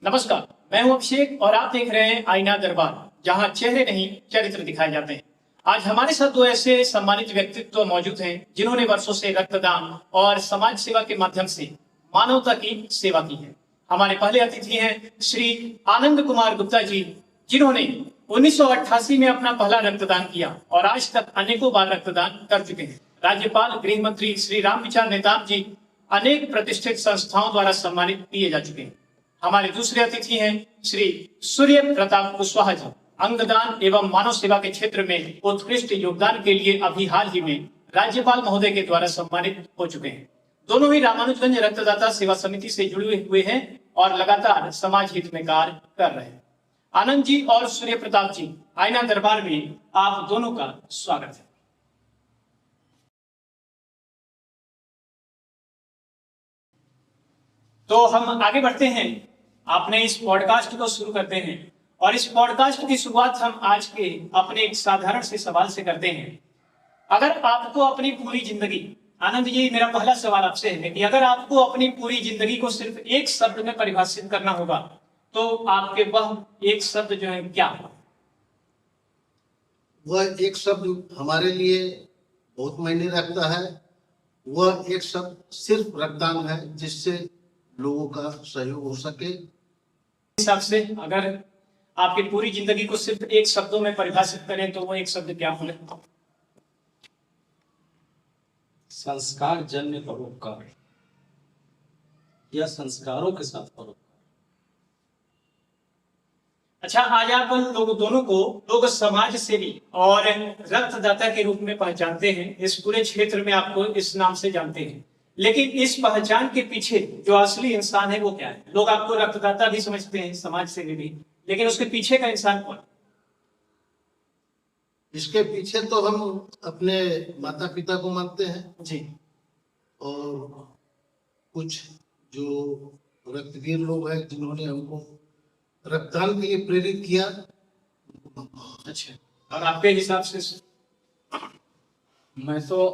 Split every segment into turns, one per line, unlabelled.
नमस्कार, मैं हूं अभिषेक और आप देख रहे हैं आईना दरबार, जहां चेहरे नहीं चरित्र दिखाए जाते हैं। आज हमारे साथ दो ऐसे सम्मानित व्यक्तित्व मौजूद हैं जिन्होंने वर्षों से रक्तदान और समाज सेवा के माध्यम से मानवता की सेवा की है। हमारे पहले अतिथि हैं श्री आनंद कुमार गुप्ता जी, जिन्होंने 1988 में अपना पहला रक्तदान किया और आज तक अनेकों बार रक्तदान कर चुके हैं। राज्यपाल गृह मंत्री श्री रामविचार नेताम जी अनेक प्रतिष्ठित संस्थाओं द्वारा सम्मानित किए जा चुके हैं। हमारे दूसरे अतिथि हैं श्री सूर्य प्रताप कुशवाहा जी, अंगदान एवं मानव सेवा के क्षेत्र में उत्कृष्ट योगदान के लिए अभी हाल ही में राज्यपाल महोदय के द्वारा सम्मानित हो चुके हैं। दोनों ही रामानुजगंज रक्तदाता सेवा समिति से जुड़े हुए हैं और लगातार समाज हित में कार्य कर रहे हैं। आनंद जी और सूर्य प्रताप जी, आईना दरबार में आप दोनों का स्वागत है। तो हम आगे बढ़ते हैं, आपने इस पॉडकास्ट को शुरू करते हैं और इस पॉडकास्ट की शुरुआत हम आज के अपने एक साधारण से सवाल से करते हैं। अगर आपको अपनी पूरी जिंदगी, आनंद जी मेरा पहला सवाल आपसे है कि अगर आपको अपनी पूरी जिंदगी को सिर्फ एक शब्द में परिभाषित करना होगा तो आपके वह एक शब्द जो है क्या होगा?
वह एक शब्द हमारे लिए बहुत मायने रखता है। वह एक शब्द सिर्फ रक्तदान है, जिससे लोगों का सहयोग हो सके।
हिसाब से अगर आपकी पूरी जिंदगी को सिर्फ एक शब्दों में परिभाषित करें तो वो एक शब्द क्या होगा?
संस्कार जन्य परोपकार या संस्कारों के साथ परोपकार।
अच्छा, आज आप दोनों को लोग समाज सेवी और रक्तदाता के रूप में पहचानते हैं। इस पूरे क्षेत्र में आपको इस नाम से जानते हैं, लेकिन इस पहचान के पीछे जो असली इंसान है वो क्या है? लोग आपको रक्तदाता भी समझते हैं, समाज सेवी भी, लेकिन उसके पीछे का इंसान कौन?
इसके पीछे तो हम अपने माता पिता को मानते हैं
जी,
और कुछ जो रक्तवीर लोग हैं जिन्होंने हमको रक्तदान के लिए प्रेरित किया।
अच्छा, और आपके हिसाब से?
मैं तो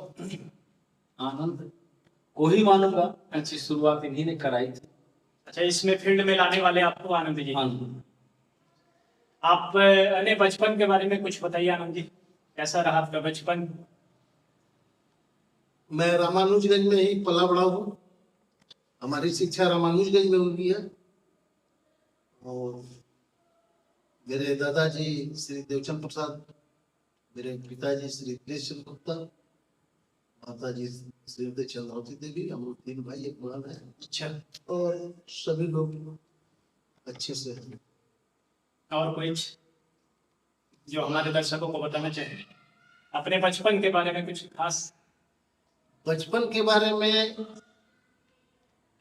आनंद को ही मानूंगा। अच्छी शुरुआत इन्हीं ने कराई थी।
अच्छा, इसमें फील्ड में लाने वाले आपको आनंद जी।
आनंद,
आप अपने बचपन के बारे में कुछ बताइए आनंद जी, कैसा रहा आपका बचपन?
मैं रामानुजगंज में ही पला बड़ा हूँ। हमारी शिक्षा रामानुजगंज में हुई है और मेरे दादाजी श्री देवचंद प्रसाद, मेरे पिताजी श्री दिनेश चंद्र गुप्ता, माताजी श्रीमती चंद्रावती देवी, हम लोग 3 भाई 1 बहन है।
अच्छा,
और सभी लोग अच्छे से हैं।
और कुछ जो हमारे दर्शकों को बताना चाहिए अपने बचपन के बारे में, कुछ खास?
बचपन के बारे में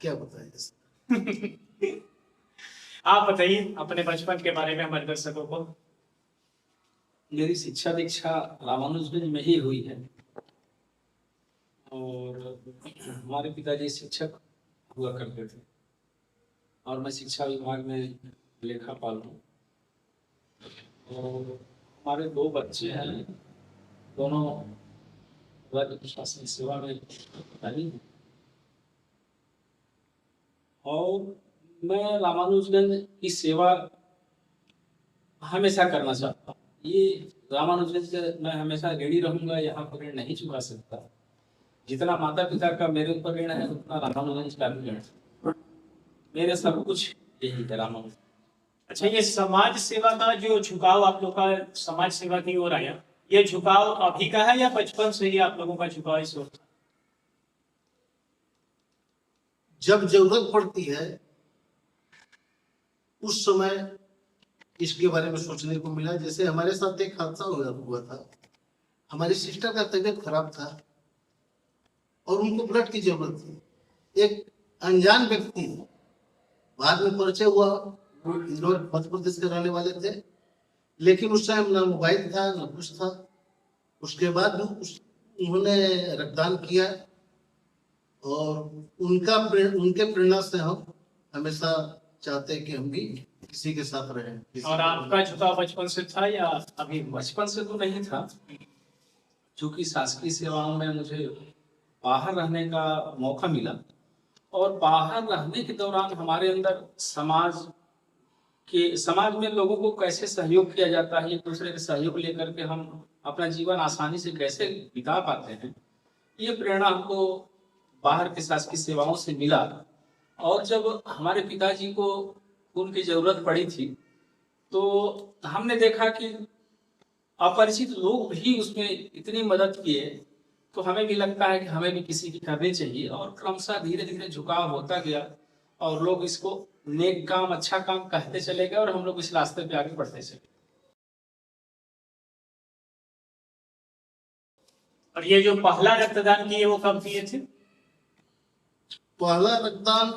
क्या बताएं?
आप बताइए अपने बचपन के बारे में हमारे दर्शकों को।
मेरी शिक्षा दीक्षा रामानुजगंज में ही हुई है और हमारे पिताजी शिक्षक हुआ करते थे और मैं शिक्षा विभाग में लेखापाल हूँ। और हमारे 2 बच्चे हैं, दोनों राज्य प्रशासन सेवा में अधिकारी हैं। और मैं रामानुजगंज की सेवा हमेशा करना चाहता हूँ। ये रामानुजगंज मैं हमेशा ऋणी रहूंगा, यहाँ पर ऋण नहीं चुका सकता। जितना माता पिता का मेरे ऊपर ऋण है उतना रामानुजगंज का भी ऋण है। मेरे सब कुछ यही है रामानुजगंज।
अच्छा, ये समाज सेवा का जो झुकाव आप लोग का समाज सेवा की ओर आया, ये झुकाव अभी का है या बचपन से ही आप लोगों का झुकाव इस ओर?
जब जरूरत पड़ती है उस समय इसके बारे में सोचने को मिला। जैसे हमारे साथ एक हादसा हुआ था। हमारी सिस्टर का तबीयत खराब था और उनको ब्लड की जरूरत थी। एक अनजान व्यक्ति, बाद में परिचय हुआ, वो इंदौर मध्य प्रदेश के रहने वाले थे, लेकिन उस टाइम ना मोबाइल था ना कुछ था। उसके बाद भी उन्होंने रक्तदान किया और उनके प्रेरणा से हम हमेशा चाहते हैं कि हम भी किसी के साथ रहें।
और आपका झुकाव बचपन से था या अभी?
बचपन से तो नहीं था, क्योंकि शासकीय सेवाओं में मुझे बाहर रहने का मौका मिला और बाहर रहने के दौरान हमारे अंदर समाज कि समाज में लोगों को कैसे सहयोग किया जाता है, एक दूसरे के सहयोग लेकर के हम अपना जीवन आसानी से कैसे बिता पाते हैं, ये प्रेरणा हमको बाहर के शासकीय सेवाओं से मिला। और जब हमारे पिताजी को खून की जरूरत पड़ी थी तो हमने देखा कि अपरिचित लोग भी उसमें इतनी मदद किए, तो हमें भी लगता है कि हमें भी किसी की करनी चाहिए। और क्रमशः धीरे धीरे झुकाव होता गया और लोग इसको नेक काम, अच्छा काम कहते चले गए और हम लोग इस रास्ते पे आगे बढ़ते चले।
और ये जो पहला रक्तदान किए वो कब किए थे?
पहला रक्तदान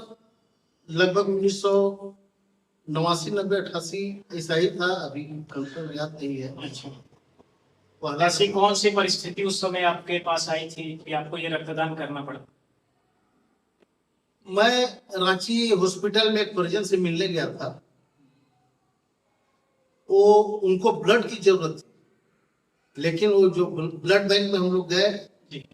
लगभग 1989, 90, 88 ऐसा ही था, अभी कंफर्म याद नहीं है।
अच्छा,
पहला
ऐसी कौन सी परिस्थिति उस समय आपके पास आई थी कि आपको ये रक्तदान करना पड़ा?
मैं रांची हॉस्पिटल में एक परिजन से मिलने गया था। वो उनको ब्लड की जरूरत थी, लेकिन वो जो ब्लड बैंक में हम लोग गए
जी।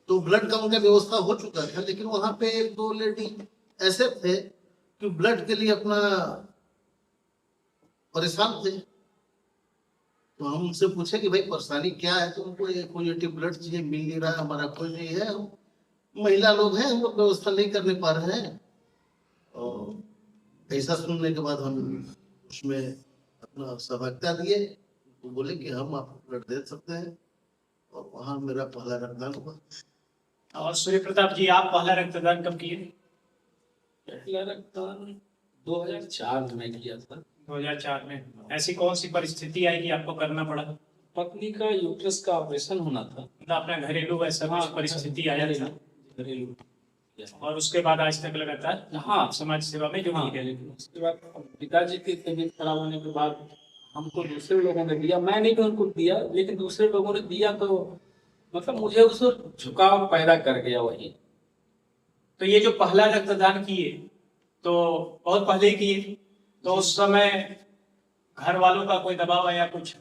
तो ब्लड का उनका व्यवस्था हो चुका था, लेकिन वहां पे एक दो लेडी ऐसे थे कि ब्लड के लिए अपना परेशान थे। तो हम उनसे पूछे कि भाई परेशानी क्या है, तो उनको ये पॉजिटिव ब्लड चाहिए, मिल नहीं रहा, हमारा कोई नहीं है, हम महिला लोग हैं, हम लोग व्यवस्था नहीं करने पा रहे हैं। और ऐसा सुनने के बाद हम उसमें अपना सहभागिता दिए, तो बोले कि हम आपको ब्लड दे सकते हैं, और वहाँ मेरा पहला रक्तदान हुआ।
और सूर्य प्रताप जी, आप पहला रक्तदान कब किए?
पहला रक्तदान 2004 में किया था।
2004 में। ऐसी कौन सी परिस्थिति आई कि आपको करना पड़ा?
पत्नी का यूट्रस का ऑपरेशन होना था।
मतलब अपना घरेलू ऐसा कुछ परिस्थिति आया था
घरेलू।
और उसके बाद आज तक लगातार
हाँ,
समाज सेवा में जुड़ी
हाँ,
है।
लेकिन उसके बाद पिताजी की तबीयत खराब होने के बाद हमको दूसरे लोगों ने दिया, मैं नहीं भी उनको दिया, लेकिन दूसरे लोगों ने दिया, तो मतलब मुझे उस झुकाव पैदा कर गया वही।
तो ये जो पहला रक्तदान किए तो बहुत पहले किए, तो उस समय घर वालों का कोई दबाव आया, कुछ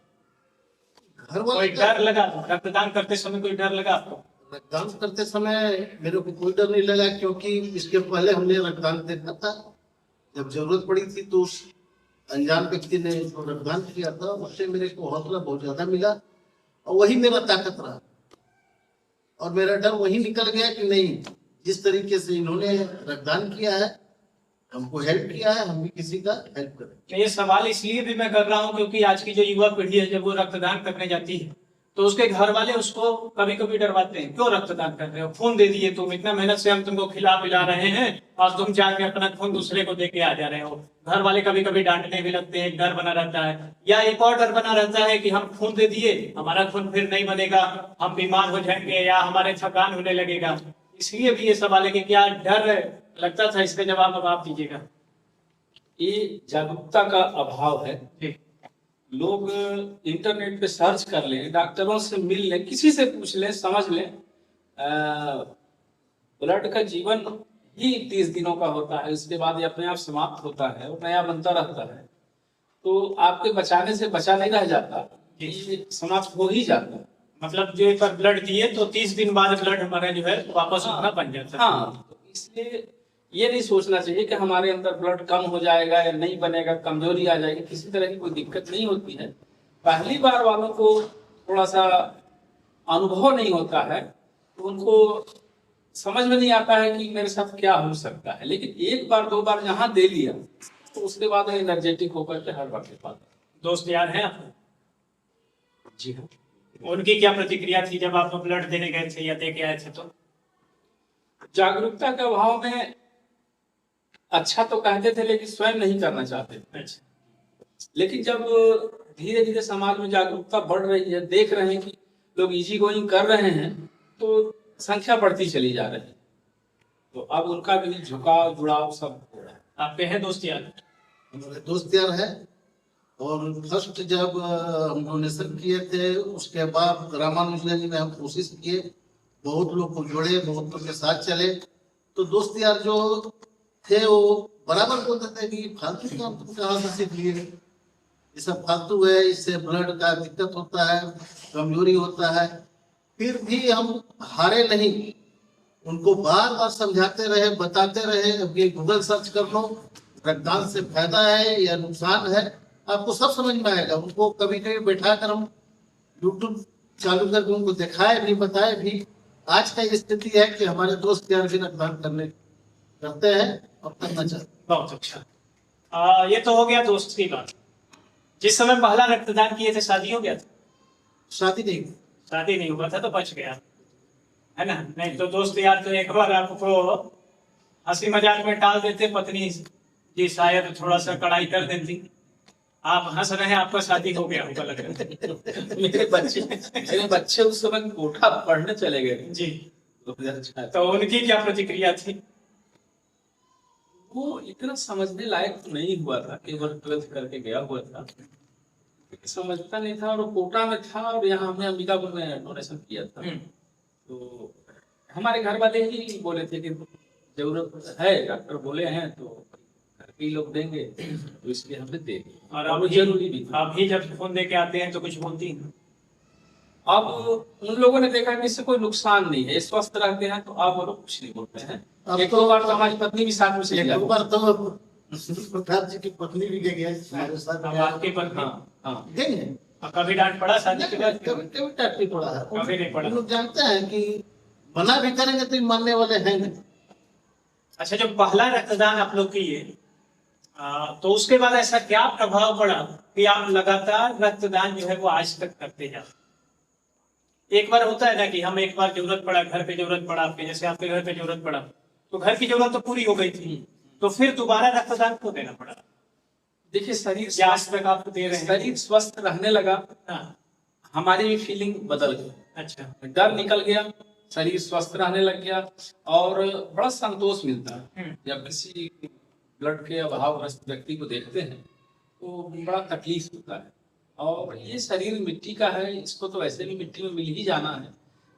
घर
कोई
वाले
डर लगा रक्तदान करते समय? कोई डर लगा आपको?
रक्तदान करते समय मेरे को कोई डर नहीं लगा, क्योंकि इसके पहले हमने रक्तदान देखा था। जब जरूरत पड़ी थी तो उस अनजान व्यक्ति ने जो रक्तदान किया था, उससे मेरे को हौसला बहुत ज्यादा मिला, और वही मेरा ताकत रहा। और मेरा डर वही निकल गया कि नहीं, जिस तरीके से इन्होंने रक्तदान किया है, हमको हेल्प किया है, हम भी किसी का हेल्प करें।
तो ये सवाल इसलिए भी मैं कर रहा हूँ क्योंकि आज की जो युवा पीढ़ी है, जब वो रक्तदान करने जाती है तो उसके घर वाले उसको कभी कभी डरवाते हैं, क्यों रक्तदान कर रहे हो, खून दे दिए तुम, इतना मेहनत से हम तुमको खिला पिला रहे हैं और तुम जाके अपना खून दूसरे को दे के आ जा रहे हो। घर वाले कभी कभी डांटने भी लगते हैं, एक डर बना रहता है। या एक और डर बना रहता है कि हम खून दे दिए, हमारा खून फिर नहीं बनेगा, हम बीमार हो जाएंगे या हमारे थकान होने लगेगा। इसलिए भी ये सवाल है कि क्या डर लगता था, इसका जवाब अब आप दीजिएगा।
ये जागरूकता का अभाव है। लोग इंटरनेट पे सर्च कर लें, डॉक्टरों से मिल लें, किसी से पूछ लें, समझ लें, ब्लड का जीवन ही 30 दिनों का होता है, उसके बाद ये अपने आप समाप्त होता है और नया बनता रहता है। तो आपके बचाने से बचा नहीं रह जाता, ये समाप्त हो ही जाता है।
मतलब जो एक बार ब्लड दिए तो 30 दिन बाद ब्लड हमारा जो है वापस उतना बन जाता है।
हाँ, तो इसलिए ये नहीं सोचना चाहिए कि हमारे अंदर ब्लड कम हो जाएगा या नहीं बनेगा, कमजोरी आ जाएगी, किसी तरह की कोई दिक्कत नहीं होती है। पहली बार वालों को थोड़ा सा अनुभव नहीं होता है, तो उनको समझ में नहीं आता है कि मेरे साथ क्या हो सकता है, लेकिन एक बार दो बार यहाँ दे लिया तो उसके बाद एनर्जेटिक होकर के हर वक्त पाता है।
दोस्त यार हैं आपको?
जी हाँ।
उनकी क्या प्रतिक्रिया थी जब आप ब्लड देने गए थे या दे के आए थे? तो
जागरूकता के अभाव में अच्छा तो कहते थे, लेकिन स्वयं नहीं करना चाहते थे।
अच्छा।
लेकिन जब धीरे धीरे समाज में जागरूकता बढ़ रही है, देख रहे हैं कि लोग इजी गोइंग कर रहे हैं, तो संख्या बढ़ती चली जा रही है, तो अब उनका भी झुकाव जुड़ाव सब हो रहा है।
आपके हैं दोस्त यार?
हमारे दोस्त यार है, और फर्स्ट जब हम डोनेशन किए थे उसके बाद रामानुजगंज में हम कोशिश किए, बहुत लोग को जोड़े, बहुत लोग के साथ चले, तो दोस्त यार जो थे वो बराबर बोलते थे कि फालतू काम तुम कहाँ से सीख लिए, ये सब फालतू है, इससे ब्लड का दिक्कत होता है, कमजोरी होता है। फिर भी हम हारे नहीं, उनको बार बार समझाते रहे, बताते रहे। अब ये गूगल सर्च कर लो, रक्तदान से फायदा है या नुकसान है, आपको सब समझ में आएगा। उनको कभी कभी बैठा कर हम यूट्यूब चालू करके उनको दिखाए भी, बताए भी। आज का स्थिति है कि हमारे दोस्त यार भी रक्तदान करते हैं और करना चाहते हैं।
बहुत अच्छा। ये तो हो गया दोस्त की बात। जिस समय पहला रक्तदान किए थे शादी हो गया था?
शादी नहीं हुई।
शादी नहीं हुआ था तो बच गया, है ना? नहीं तो दोस्त यार तो एक बार आपको हंसी मजाक में टाल देते, पत्नी जी शायद थोड़ा सा कड़ाई कर देती। आप हंस रहे हैं, आपका शादी हो गया होगा लग रहा है।
मेरे बच्चे उस समय कोटा पढ़ने चले गए
जी।
2004।
तो उनकी क्या प्रतिक्रिया थी?
वो इतना समझने लायक तो नहीं हुआ था, केवल 12th करके गया हुआ था, समझता नहीं था। और वो कोटा में था और यहाँ हमने अंबिकापुर में डोनेशन किया था। तो हमारे घर वाले ही बोले थे कि जरूरत है, डॉक्टर बोले हैं तो घर के ही लोग देंगे, तो इसलिए हमने दे दिया।
और
वो
अब
जरूरी भी था।
अभी जब खून दे के आते हैं तो कुछ बोलती हैं?
अब उन लोगों ने देखा कि इससे कोई नुकसान नहीं है, स्वस्थ रहते हैं, तो आप वो लोग कुछ नहीं बोलते हैं।
अब
एक
तो-
दो बार तो हमारी पत्नी भी साथ में से
एक
गया।
दो बार तो प्रताप जी की पत्नी भी गई है हमारे साथ।
अब आपकी पत्नी
हाँ
गई है।
और कभी डांट पड़ा शादी के बाद?
कभी कभी टाटी पड़ा है।
कभी नहीं पड़ा।
हम लोग जानते हैं कि मना भी करेंगे तो मानने वाले हैं नहीं।
अच्छा, जब पहला रक्तदान आप लोग किए तो उसके बाद ऐसा क्या प्रभाव पड़ा कि आप लगातार रक्तदान जो है वो आज तक करते जाते? एक बार होता है ना कि हम एक बार जरूरत पड़ा, घर पे जरूरत पड़ा आपके, जैसे आपके घर पे जरूरत पड़ा तो घर की जरूरत तो पूरी हो गई थी, तो फिर दोबारा रक्तदान क्यों देना पड़ा?
देखिए, शरीर
या आज तक आप दे रहे हैं?
शरीर स्वस्थ रहने लगा,
हाँ।
हमारी भी फीलिंग बदल गई,
अच्छा।
डर निकल गया, शरीर स्वस्थ रहने लग गया और बड़ा संतोष मिलता है। जब किसी ब्लड के अभावग्रस्त व्यक्ति को देखते हैं तो बड़ा तकलीफ होता है। और ये शरीर मिट्टी का है, इसको तो ऐसे भी मिट्टी में मिल ही जाना है।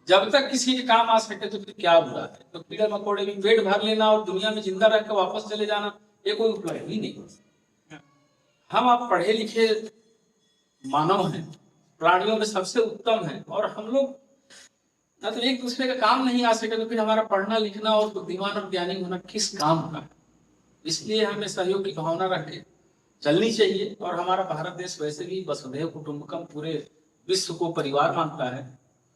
जब तक किसी के काम आ सके तो फिर क्या बुरा है। तो कीड़े मकोड़े भी पेट भर लेना और दुनिया में जिंदा रह कर वापस चले जाना, ये कोई उपलब्धि नहीं हो सकती। हम आप पढ़े लिखे मानव हैं, प्राणियों में सबसे उत्तम हैं, और हम लोग ना तो एक दूसरे का काम नहीं आ सके तो फिर हमारा पढ़ना लिखना और बुद्धिमान और ज्ञानी होना किस काम का। इसलिए हमें सहयोग की भावना रख के चलनी चाहिए। और हमारा भारत देश वैसे भी वसुधैव कुटुंबकम पूरे विश्व को परिवार मानता है,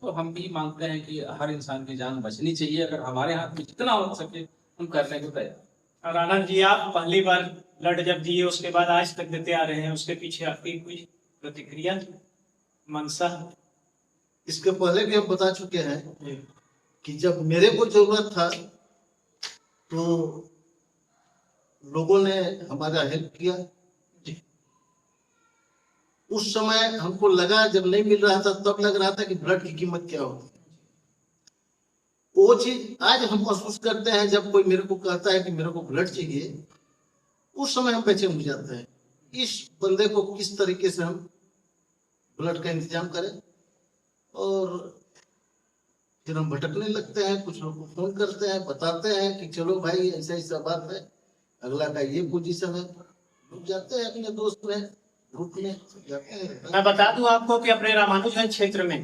तो हम भी मानते हैं कि हर इंसान की जान बचनी चाहिए। अगर हमारे हाथ में जितना हो सके हम करने को तैयार।
और आनंद जी, आप पहली बार ब्लड जब दिए उसके बाद आज तक देते आ रहे हैं, उसके पीछे आपकी कोई प्रतिक्रिया, मनसा?
इसके पहले भी हम बता चुके हैं कि जब मेरे को जरूरत था तो लोगों ने हमारा हेल्प किया। उस समय हमको लगा, जब नहीं मिल रहा था तब लग रहा था कि ब्लड की कीमत क्या होगी। वो चीज आज हम महसूस करते हैं, जब कोई मेरे को कहता है कि मेरे को ब्लड चाहिए, उस समय हम बेचैन हो जाते हैं। इस बंदे को किस तरीके से हम ब्लड का इंतजाम करें, और फिर हम भटकने लगते हैं। कुछ लोग को फोन करते हैं, बताते हैं कि चलो भाई ऐसा ऐसा बात है, अगला का ये पोजीशन है, लोग जाते हैं अपने दोस्त में, ग्रुप में जाते हैं।
मैं बता दूं आपको कि अपने रामानुजगंज क्षेत्र में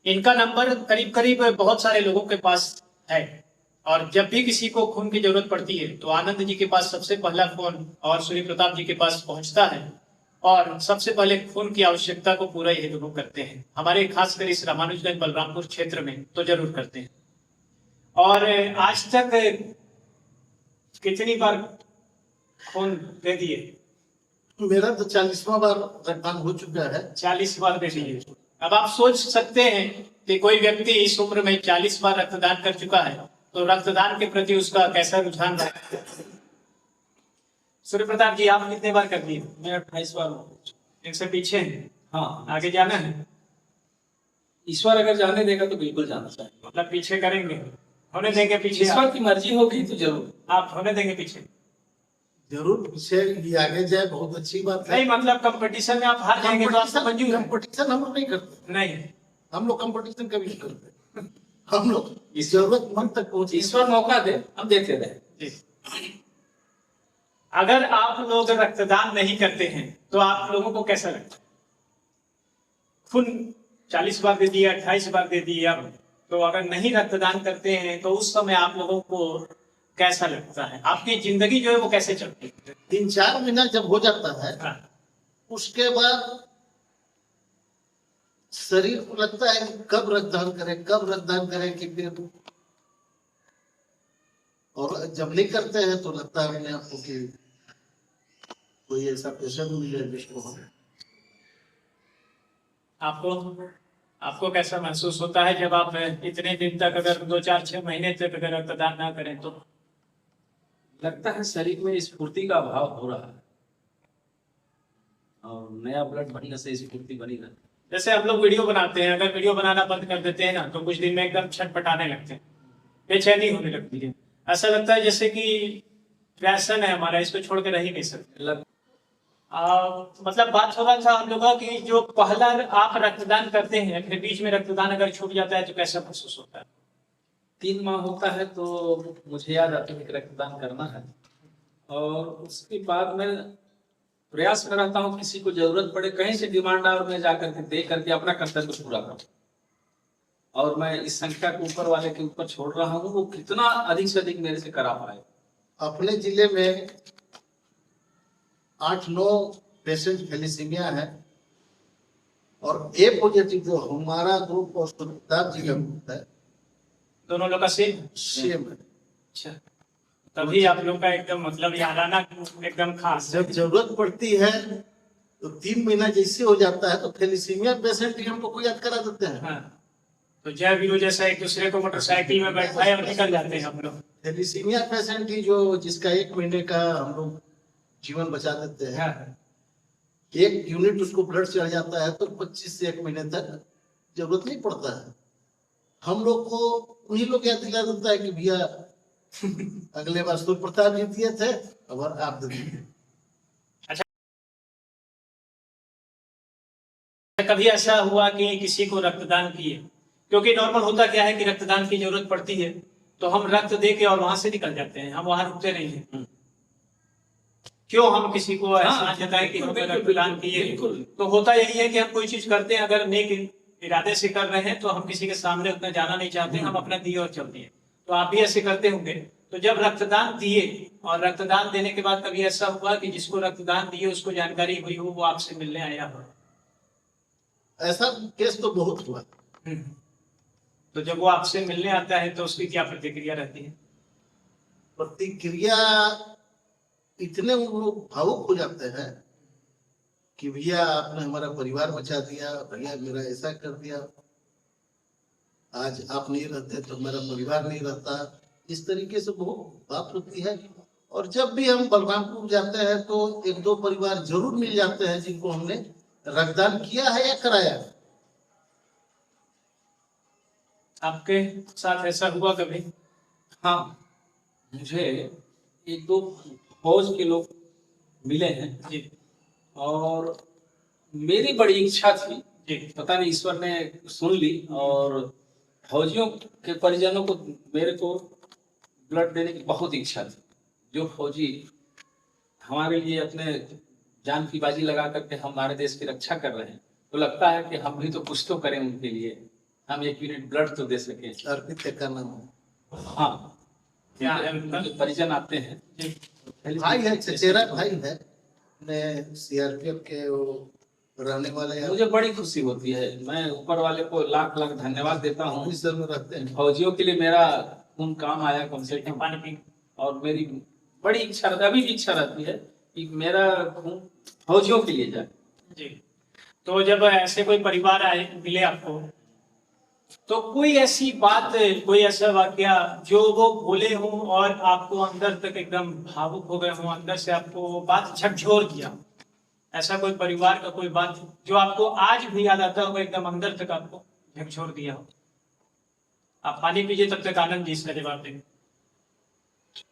इनका नंबर करीब करीब बहुत सारे लोगों के पास है, और जब भी किसी को खून की जरूरत पड़ती है तो आनंद जी के पास सबसे पहला फोन और सूर्य प्रताप जी के पास पहुंचता है, और सबसे पहले खून की आवश्यकता को पूरा ये लोग करते हैं। हमारे खासकर इस रामानुजगंज बलरामपुर क्षेत्र में तो जरूर करते हैं। और आज तक कितनी बार खून दे दिए?
मेरा तो 40वां बार रक्तदान हो चुका है।
40 बार दे दिए। अब आप सोच सकते हैं कि कोई व्यक्ति इस उम्र में 40 बार रक्तदान कर चुका है तो रक्तदान के प्रति उसका कैसा रुझान रहा। सूर्य प्रताप जी, आप कितने बार कर दिए?
मैं 28 बार हूँ।
इनसे पीछे हैं,
हाँ,
आगे जाना है?
ईश्वर अगर जाने देगा तो बिल्कुल जाना चाहिए।
मतलब पीछे करेंगे, होने देंगे पीछे?
ईश्वर की मर्जी होगी तो जरूर।
आप होने देंगे पीछे?
जरूर पीछे ये आगे जाए, बहुत अच्छी बात है।
नहीं, मतलब कंपटीशन में आप हार जाएंगे तो आपको मंजूर है?
कंपटीशन हम लोग नहीं करते,
नहीं,
हम लोग कंपटीशन कभी नहीं करते। हम लोग इस जरूरतमंद तक पहुंचे।
ईश्वर मौका दे, हम देते रहे।
जी। अगर आप लोग रक्तदान नहीं करते हैं तो आप लोगों को कैसा लगता है? खून 40 बार दे दिया, 28 बार दे दिया, तो अगर नहीं रक्तदान करते हैं तो उस समय आप लोगों को कैसा लगता है? आपकी जिंदगी जो है वो कैसे चलती है?
3-4 महीना जब हो जाता है
हाँ,
उसके बाद शरीर को लगता है कि कब रक्तदान करें कि फिर, और जब नहीं करते हैं तो लगता है अपने आप को कि कोई ऐसा पेशेंट मिले जिसको हम।
आपको आपको कैसा महसूस होता है जब आप इतने दिन तक, अगर 2-4-6 महीने तक अगर रक्तदान ना करें तो?
लगता है शरीर में स्फूर्ति का अभाव हो रहा है और नया ब्लड बनने से स्फूर्ति बनी रहती है।
जैसे हम लोग वीडियो बनाते हैं, अगर वीडियो बनाना बंद कर देते हैं ना तो कुछ दिन में एकदम छटपटाने लगते हैं, बेचैनी होने लगती है, ऐसा लगता है जैसे कि पैशन है हमारा, इसको छोड़ के रह ही नहीं सकते। मतलब बात हो रहा था हम लोगों की, जो पहला आप रक्तदान करते हैं फिर बीच में रक्तदान अगर छूट जाता है तो कैसा महसूस होता है?
3 माह होता है तो मुझे याद आता है कि रक्तदान करना है, और उसके बाद मैं प्रयास में रहता हूँ किसी को जरूरत पड़े कहीं से डिमांड आए और मैं जाकर के दे करके अपना कर्तव्य पूरा करूँ। और मैं इस संख्या को ऊपर वाले के ऊपर छोड़ रहा हूँ, वो कितना अधिक से अधिक मेरे से करा पाए।
अपने जिले में 8-9 पेशेंट थैलेसीमिया है, और ए पॉजिटिव जो हमारा ग्रुप और सुखदार जी का ग्रुप है,
दोनों लोग का सेम?
सेम है।
अच्छा, तभी आप लोग का एकदम मतलब याराना एकदम खास है।
जब जरूरत पड़ती है तो 3 महीना जैसे हो जाता है तो थैलेसीमिया पेशेंट ही हमको याद करा देते हैं।
हाँ, तो जय वीरू जैसा एक दूसरे को मोटरसाइकिल में बैठाए और निकल जाते हैं हम लोग।
थैलेसीमिया पेशेंट ही जो जिसका 1 महीने का हम लोग जीवन बचा देते हैं।
हाँ,
1 यूनिट उसको ब्लड चढ़ जाता है तो 25 से 1 महीने तक जरूरत नहीं पड़ता है। हम लोग को उन्हीं लोग याद दिला देता है कि भैया अगले बार सूर्य प्रताप जी दिए थे, अब आप दे दीजिए।
कभी ऐसा हुआ कि किसी को रक्तदान किए? क्योंकि नॉर्मल होता क्या है कि रक्तदान की जरूरत पड़ती है तो हम रक्त दे के और वहां से निकल जाते हैं, हम वहां रुकते नहीं हैं। क्यों हम किसी को ऐसा जताएं कि हमें रक्तदान किए? तो होता यही है कि हम कोई चीज करते हैं, अगर नेक इरादे से कर रहे हैं तो हम किसी के सामने उतना जाना नहीं चाहते, हम अपना दिए और चल दिए। तो आप भी ऐसे करते होंगे। तो जब रक्तदान दिए और रक्तदान देने के बाद कभी ऐसा हुआ कि जिसको रक्तदान दिए उसको जानकारी हुई हो, वो आपसे मिलने आया हो?
ऐसा केस तो बहुत हुआ।
तो जब वो आपसे मिलने आता है तो उसकी क्या प्रतिक्रिया रहती है?
प्रतिक्रिया इतने वो लोग भावुक हो जाते हैं कि भैया आपने हमारा परिवार बचा दिया, भैया मेरा ऐसा कर दिया, आज आप नहीं रहते तो मेरा परिवार नहीं रहता। इस तरीके से बहुत बात होती है। और जब भी हम बलरामपुर जाते हैं तो 1-2 परिवार जरूर मिल जाते हैं जिनको हमने रक्तदान किया है या कराया है।
आपके साथ ऐसा हुआ कभी?
हाँ, मुझे 1-2 फौज के लोग मिले हैं
जी
और मेरी बड़ी इच्छा थी,
जी,
पता नहीं ईश्वर ने सुन ली, और फौजियों के परिजनों को मेरे को ब्लड देने की बहुत इच्छा थी। जो फौजी हमारे लिए अपने जान की बाजी लगा करके हमारे देश की रक्षा कर रहे हैं, तो लगता है कि हम भी तो कुछ तो करें उनके लिए, हम 1 यूनिट ब्लड तो दे सकें।
अर्पित का नाम है।
हाँ,
क्या है उनका?
उनके परिजन आते हैं।
भाई है, चचेरा भाई है, ने सीआरपीएफ के वो रहने वाले हैं।
मुझे बड़ी खुशी होती है, मैं ऊपर वाले को लाख लाख धन्यवाद देता हूँ।
अमृतसर में रहते हैं।
फौजियों के लिए मेरा खून काम आया कम से कम,
पानी पी।
और मेरी बड़ी इच्छा रहती है, अभी भी इच्छा रहती है कि मेरा खून फौजियों के लिए जाए।
जी, तो जब ऐसे कोई परिवार आए मिले आपको, तो कोई ऐसी बात, कोई ऐसा वाकया जो वो बोले हो और आपको अंदर तक एकदम भावुक हो गए हो, अंदर से आपको वो बात झकझोर दिया, ऐसा कोई परिवार का कोई बात जो आपको आज भी याद आता हो, एकदम अंदर तक आपको झकझोर दिया हो? आप पानी पीजिए, तब तक आनंद जी इसका जवाब देंगे।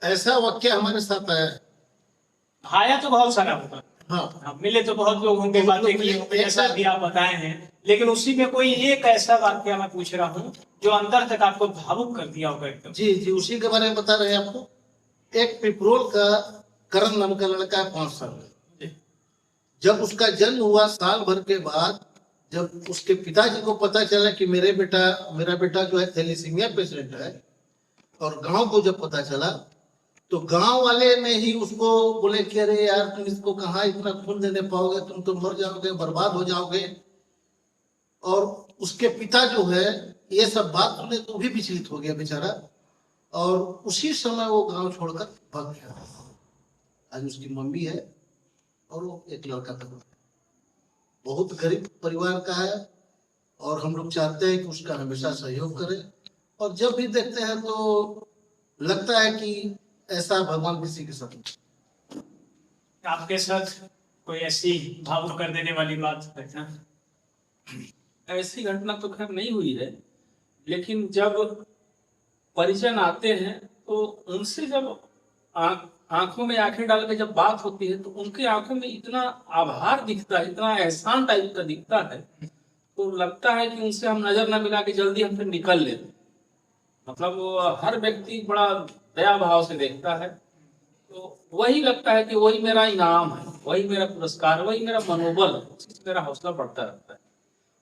ऐसा वाक्य हमारे साथ आया है।
आया तो बहुत सारा होगा,
हाँ,
मिले तो बहुत लोग होंगे,
बहुत
बातें
लोग
की
मिले।
होंगी, जैसा भी आप बताए हैं, लेकिन उसी में कोई एक ऐसा वाक्य मैं पूछ रहा हूँ जो अंदर तक आपको भावुक कर दिया होगा एकदम।
जी जी, उसी के बारे में बता रहे हैं आपको। एक पिपरोल का करण नाम का लड़का है, 5 साल का। जब उसका जन्म हुआ, साल भर के बाद जब उसके पिताजी को पता चला कि मेरा बेटा जो है थैलेसीमिया पेशेंट है, और गांव को जब पता चला तो गांव वाले ने ही उसको बोले कि अरे यार तुम इसको कहाँ इतना खून देने पाओगे, तुम तो मर जाओगे, बर्बाद हो जाओगे। और उसके पिता जो है ये सब बात सुने तो भी विचलित हो गया बेचारा, और उसी समय वो गांव छोड़कर भाग गया। आज उसकी मम्मी है और वो एक लड़का था, बहुत गरीब परिवार का है, और हम लोग चाहते हैं कि उसका हमेशा सहयोग करें। और जब भी देखते हैं तो लगता है कि ऐसा भगवान किसी के साथ।
आपके साथ कोई ऐसी भावुक कर देने वाली बात घटना?
ऐसी घटना तो खैर नहीं हुई है, लेकिन जब परिजन आते हैं तो उनसे जब आंखों में आंखें डाल के जब बात होती है तो उनकी आंखों में इतना आभार दिखता है, इतना एहसान टाइप का दिखता है, तो लगता है कि उनसे हम नजर न मिला के जल्दी हम फिर निकल लेते। मतलब वो हर व्यक्ति बड़ा दया भाव से देखता है, तो वही लगता है कि वही मेरा इनाम है, वही मेरा पुरस्कार, वही मेरा मनोबल, उसी से मेरा हौसला बढ़ता रहता है।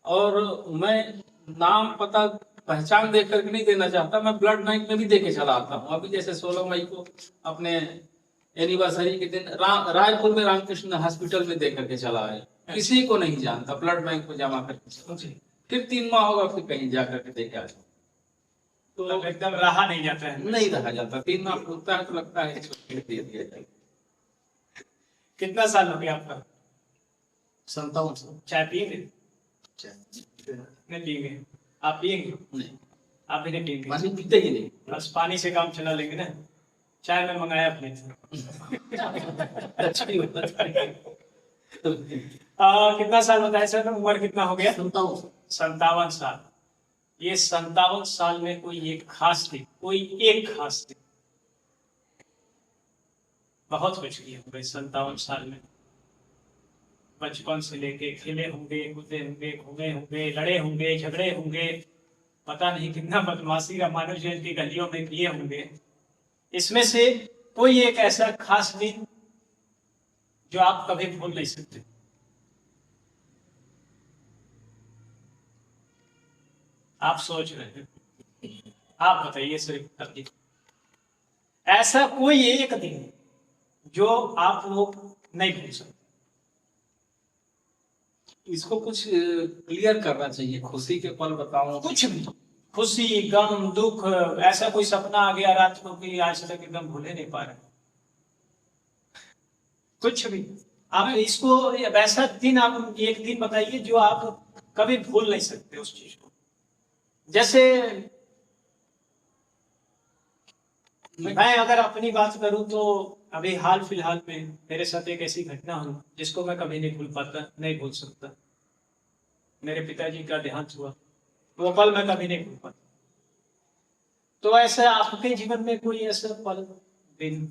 और मैं नाम पता पहचान देख करके नहीं देना चाहता, मैं ब्लड बैंक में भी दे के चला आता हूँ। अभी जैसे 16 मई को अपने एनिवर्सरी के दिन रायपुर में रामकृष्ण हॉस्पिटल में दे करके चला आए, किसी को नहीं जानता, ब्लड बैंक में जमा करके फिर 3 माह होगा फिर कहीं जा करके दे के आ जाओ,
तो एकदम रहा नहीं जाता है।
नहीं रहा जाता। 3 माह पूछता है तो लगता है इसको दे दिया जाए।
कितना साल हो गया आपका?
57 साल।
चाय पिएंगे? नहीं पिएंगे? आप पिएंगे?
नहीं,
आप भी नहीं पिएंगे?
पानी पीते ही नहीं।
बस पानी से काम चला लेंगे ना। चाय में मंगाया अपने से।
अच्छी बात है।
कितना साल बताया सर? उम्र कितना हो गया? 57 साल। ये 57 साल में कोई एक खास थी, कोई एक खास थी, बहुत कुछ किया होंगे 57 साल में। बचपन से लेके खेले होंगे, कूदे होंगे, घूमे होंगे, लड़े होंगे, झगड़े होंगे, पता नहीं कितना बदमाशी रामानुज जयंती की गलियों में किए होंगे। इसमें से कोई एक ऐसा खास दिन जो आप कभी भूल नहीं सकते। आप सोच रहे हैं, आप बताइए सिर्फ अभी ऐसा कोई एक दिन जो आप लोग नहीं भूल सकते।
इसको कुछ क्लियर करना चाहिए, खुशी के पल बताओ।
कुछ भी, खुशी, गम, दुख, ऐसा कोई सपना आ गया रात को कि आज तक एकदम भूले नहीं पा रहे, कुछ भी। आप इसको वैसा दिन, आप एक दिन बताइए जो आप कभी भूल नहीं सकते उस चीज को। जैसे मैं अगर अपनी बात करूं तो अभी हाल फिलहाल में मेरे साथ एक ऐसी घटना हुई जिसको मैं कभी नहीं भूल पाता, नहीं भूल सकता। मेरे पिताजी का देहांत हुआ, वो पल मैं कभी नहीं भूल पाता। तो ऐसा आपके जीवन में कोई ऐसा पल, दिन,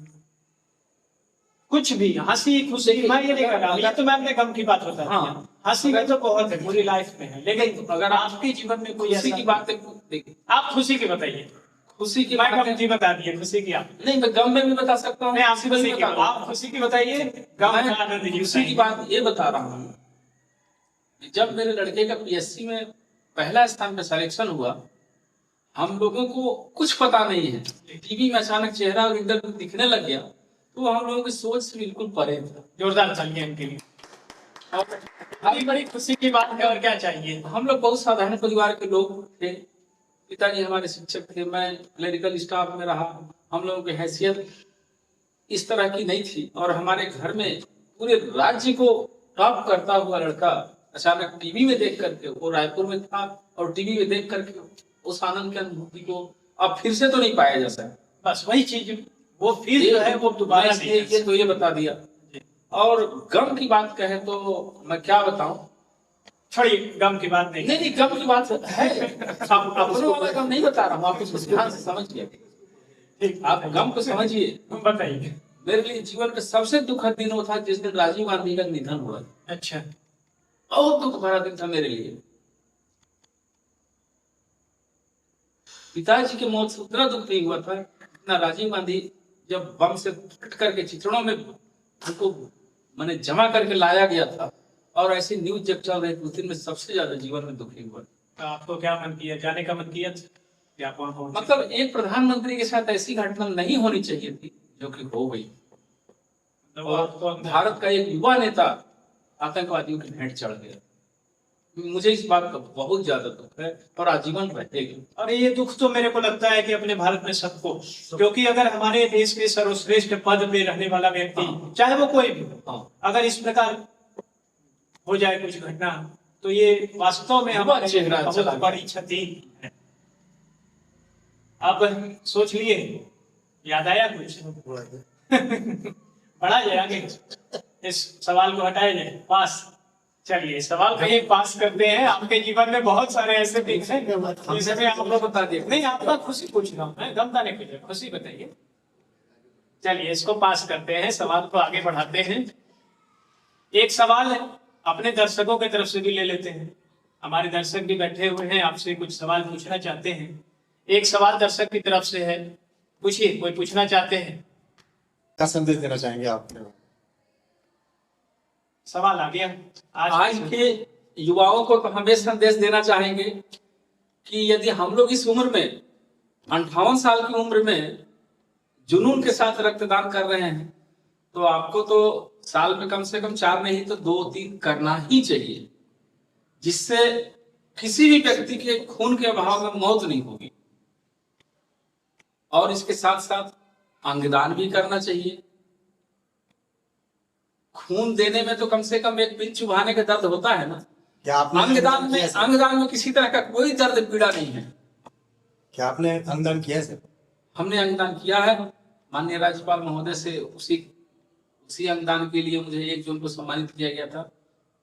कुछ भी, हंसी खुशी, मैं ये नहीं कर रहा, ये तो मैं अपने गम की बात बता रहा हूं। हंसी में तो बहुत है, पूरी लाइफ में है, लेकिन अगर आपके जीवन में कोई
खुशी
ऐसी
की बात देखिए,
आप खुशी की बताइए।
खुशी की
मैं
बात
गम की बता दिए, खुशी की आप
नहीं, मैं गम में भी बता सकता हूँ।
मैं आपकी खुशी की, आप खुशी की बताइए, गम का आनंद लीजिए।
खुशी की बात ये बता रहा हूँ, जब मेरे लड़के का पीएससी में पहला स्थान पे सिलेक्शन हुआ, हम लोगों को कुछ पता नहीं है, टीवी में अचानक चेहरा और इंटरव्यू दिखने लग गया, तो हम लोगों की सोच से बिल्कुल परे था।
जोरदार तालियां इनके लिए। और बड़ी खुशी की बात है, और क्या चाहिए।
हम लोग बहुत साधारण परिवार के लोग थे, पिताजी हमारे शिक्षक थे, मैं क्लरिकल स्टाफ में रहा, हम लोगों की हैसियत इस तरह की नहीं थी, और हमारे घर में पूरे राज्य को टॉप करता हुआ लड़का अचानक टीवी में देख करके, वो रायपुर में था और टीवी में देख करके उस आनंद की अनुभूति को अब फिर से तो नहीं पाया जा सकता।
बस वही चीज, वो फिर जो है वो दोबारा नहीं है।
ये तो ये बता दिया। और गम की बात कहे तो मैं क्या बताऊं,
छोड़िए, गम की बात नहीं।
नहीं गम की बात है, अपनों वाला गम नहीं बता रहा हूँ, आप उसको ध्यान से समझिए,
ठीक,
आप गम को समझिए।
बताइए।
मेरे लिए जीवन का सबसे दुखद दिन वो था जिस दिन राजीव गांधी का निधन हुआ।
अच्छा,
बहुत दुख भरा दिन था मेरे लिए। पिताजी की मौत से उतना दुख नहीं हुआ था इतना राजीव गांधी जब बम से कट करके चित्रणों में उनको मैंने जमा करके लाया गया था, और ऐसी न्यूज जब चल रही थी उस दिन में सबसे ज्यादा जीवन में दुखी हुआ।
तो आपको क्या मन किया, जाने का मन किया कि आप वहां पहुंचे?
मतलब एक प्रधानमंत्री के साथ ऐसी घटना नहीं होनी चाहिए थी जो कि हो गई, और भारत का एक युवा नेता आतंकवादियों की भेंट चढ़ गया। मुझे इस बात का बहुत ज्यादा दुख है और आजीवन रहेगा।
और ये दुख तो मेरे को लगता है कि अपने भारत में सबको, क्योंकि अगर हमारे देश के सर्वश्रेष्ठ पद पे रहने वाला व्यक्ति, चाहे वो कोई भी हो, अगर इस प्रकार हो जाए कुछ घटना, तो ये वास्तव में हमारे
चेहरा
बहुत बड़ी क्षति है। अब सोच लिए, याद आया कुछ? बढ़ा जाए आगे, इस सवाल को हटाया जाए, पास। चलिए सवाल को एक पास करते हैं। आपके जीवन में बहुत सारे ऐसे दिन हैं जिसमें आप लोग बता दिए। नहीं, आपका खुशी पूछ रहा हूँ मैं, गमता नहीं पूछ रहा, खुशी बताइए। चलिए इसको पास करते हैं, सवाल को आगे बढ़ाते हैं। एक सवाल है अपने दर्शकों की तरफ से भी ले लेते हैं। हमारे दर्शक भी बैठे हुए हैं, आपसे कुछ सवाल पूछना चाहते हैं। एक सवाल दर्शक की तरफ से है, पूछिए, कोई पूछना चाहते हैं?
क्या संदेश देना चाहेंगे आप?
सवाल आ गया।
आज के युवाओं को तो हम ये संदेश देना चाहेंगे कि यदि हम लोग इस उम्र में 58 साल की उम्र में जुनून के साथ रक्तदान कर रहे हैं, तो आपको तो साल में कम से कम 4 नहीं तो 2-3 करना ही चाहिए, जिससे किसी भी व्यक्ति के खून के अभाव में मौत नहीं होगी। और इसके साथ साथ अंगदान भी करना चाहिए। खून देने में तो कम से कम एक पिन चुभाने का दर्द होता है ना।
क्या आपने
अंगदान में किसी तरह का कोई दर्द पीड़ा नहीं है।
क्या आपने अंगदान किया है सर?
हमने अंगदान किया है। माननीय राज्यपाल महोदय से उसी अंगदान के लिए मुझे 1 जून को सम्मानित किया गया था।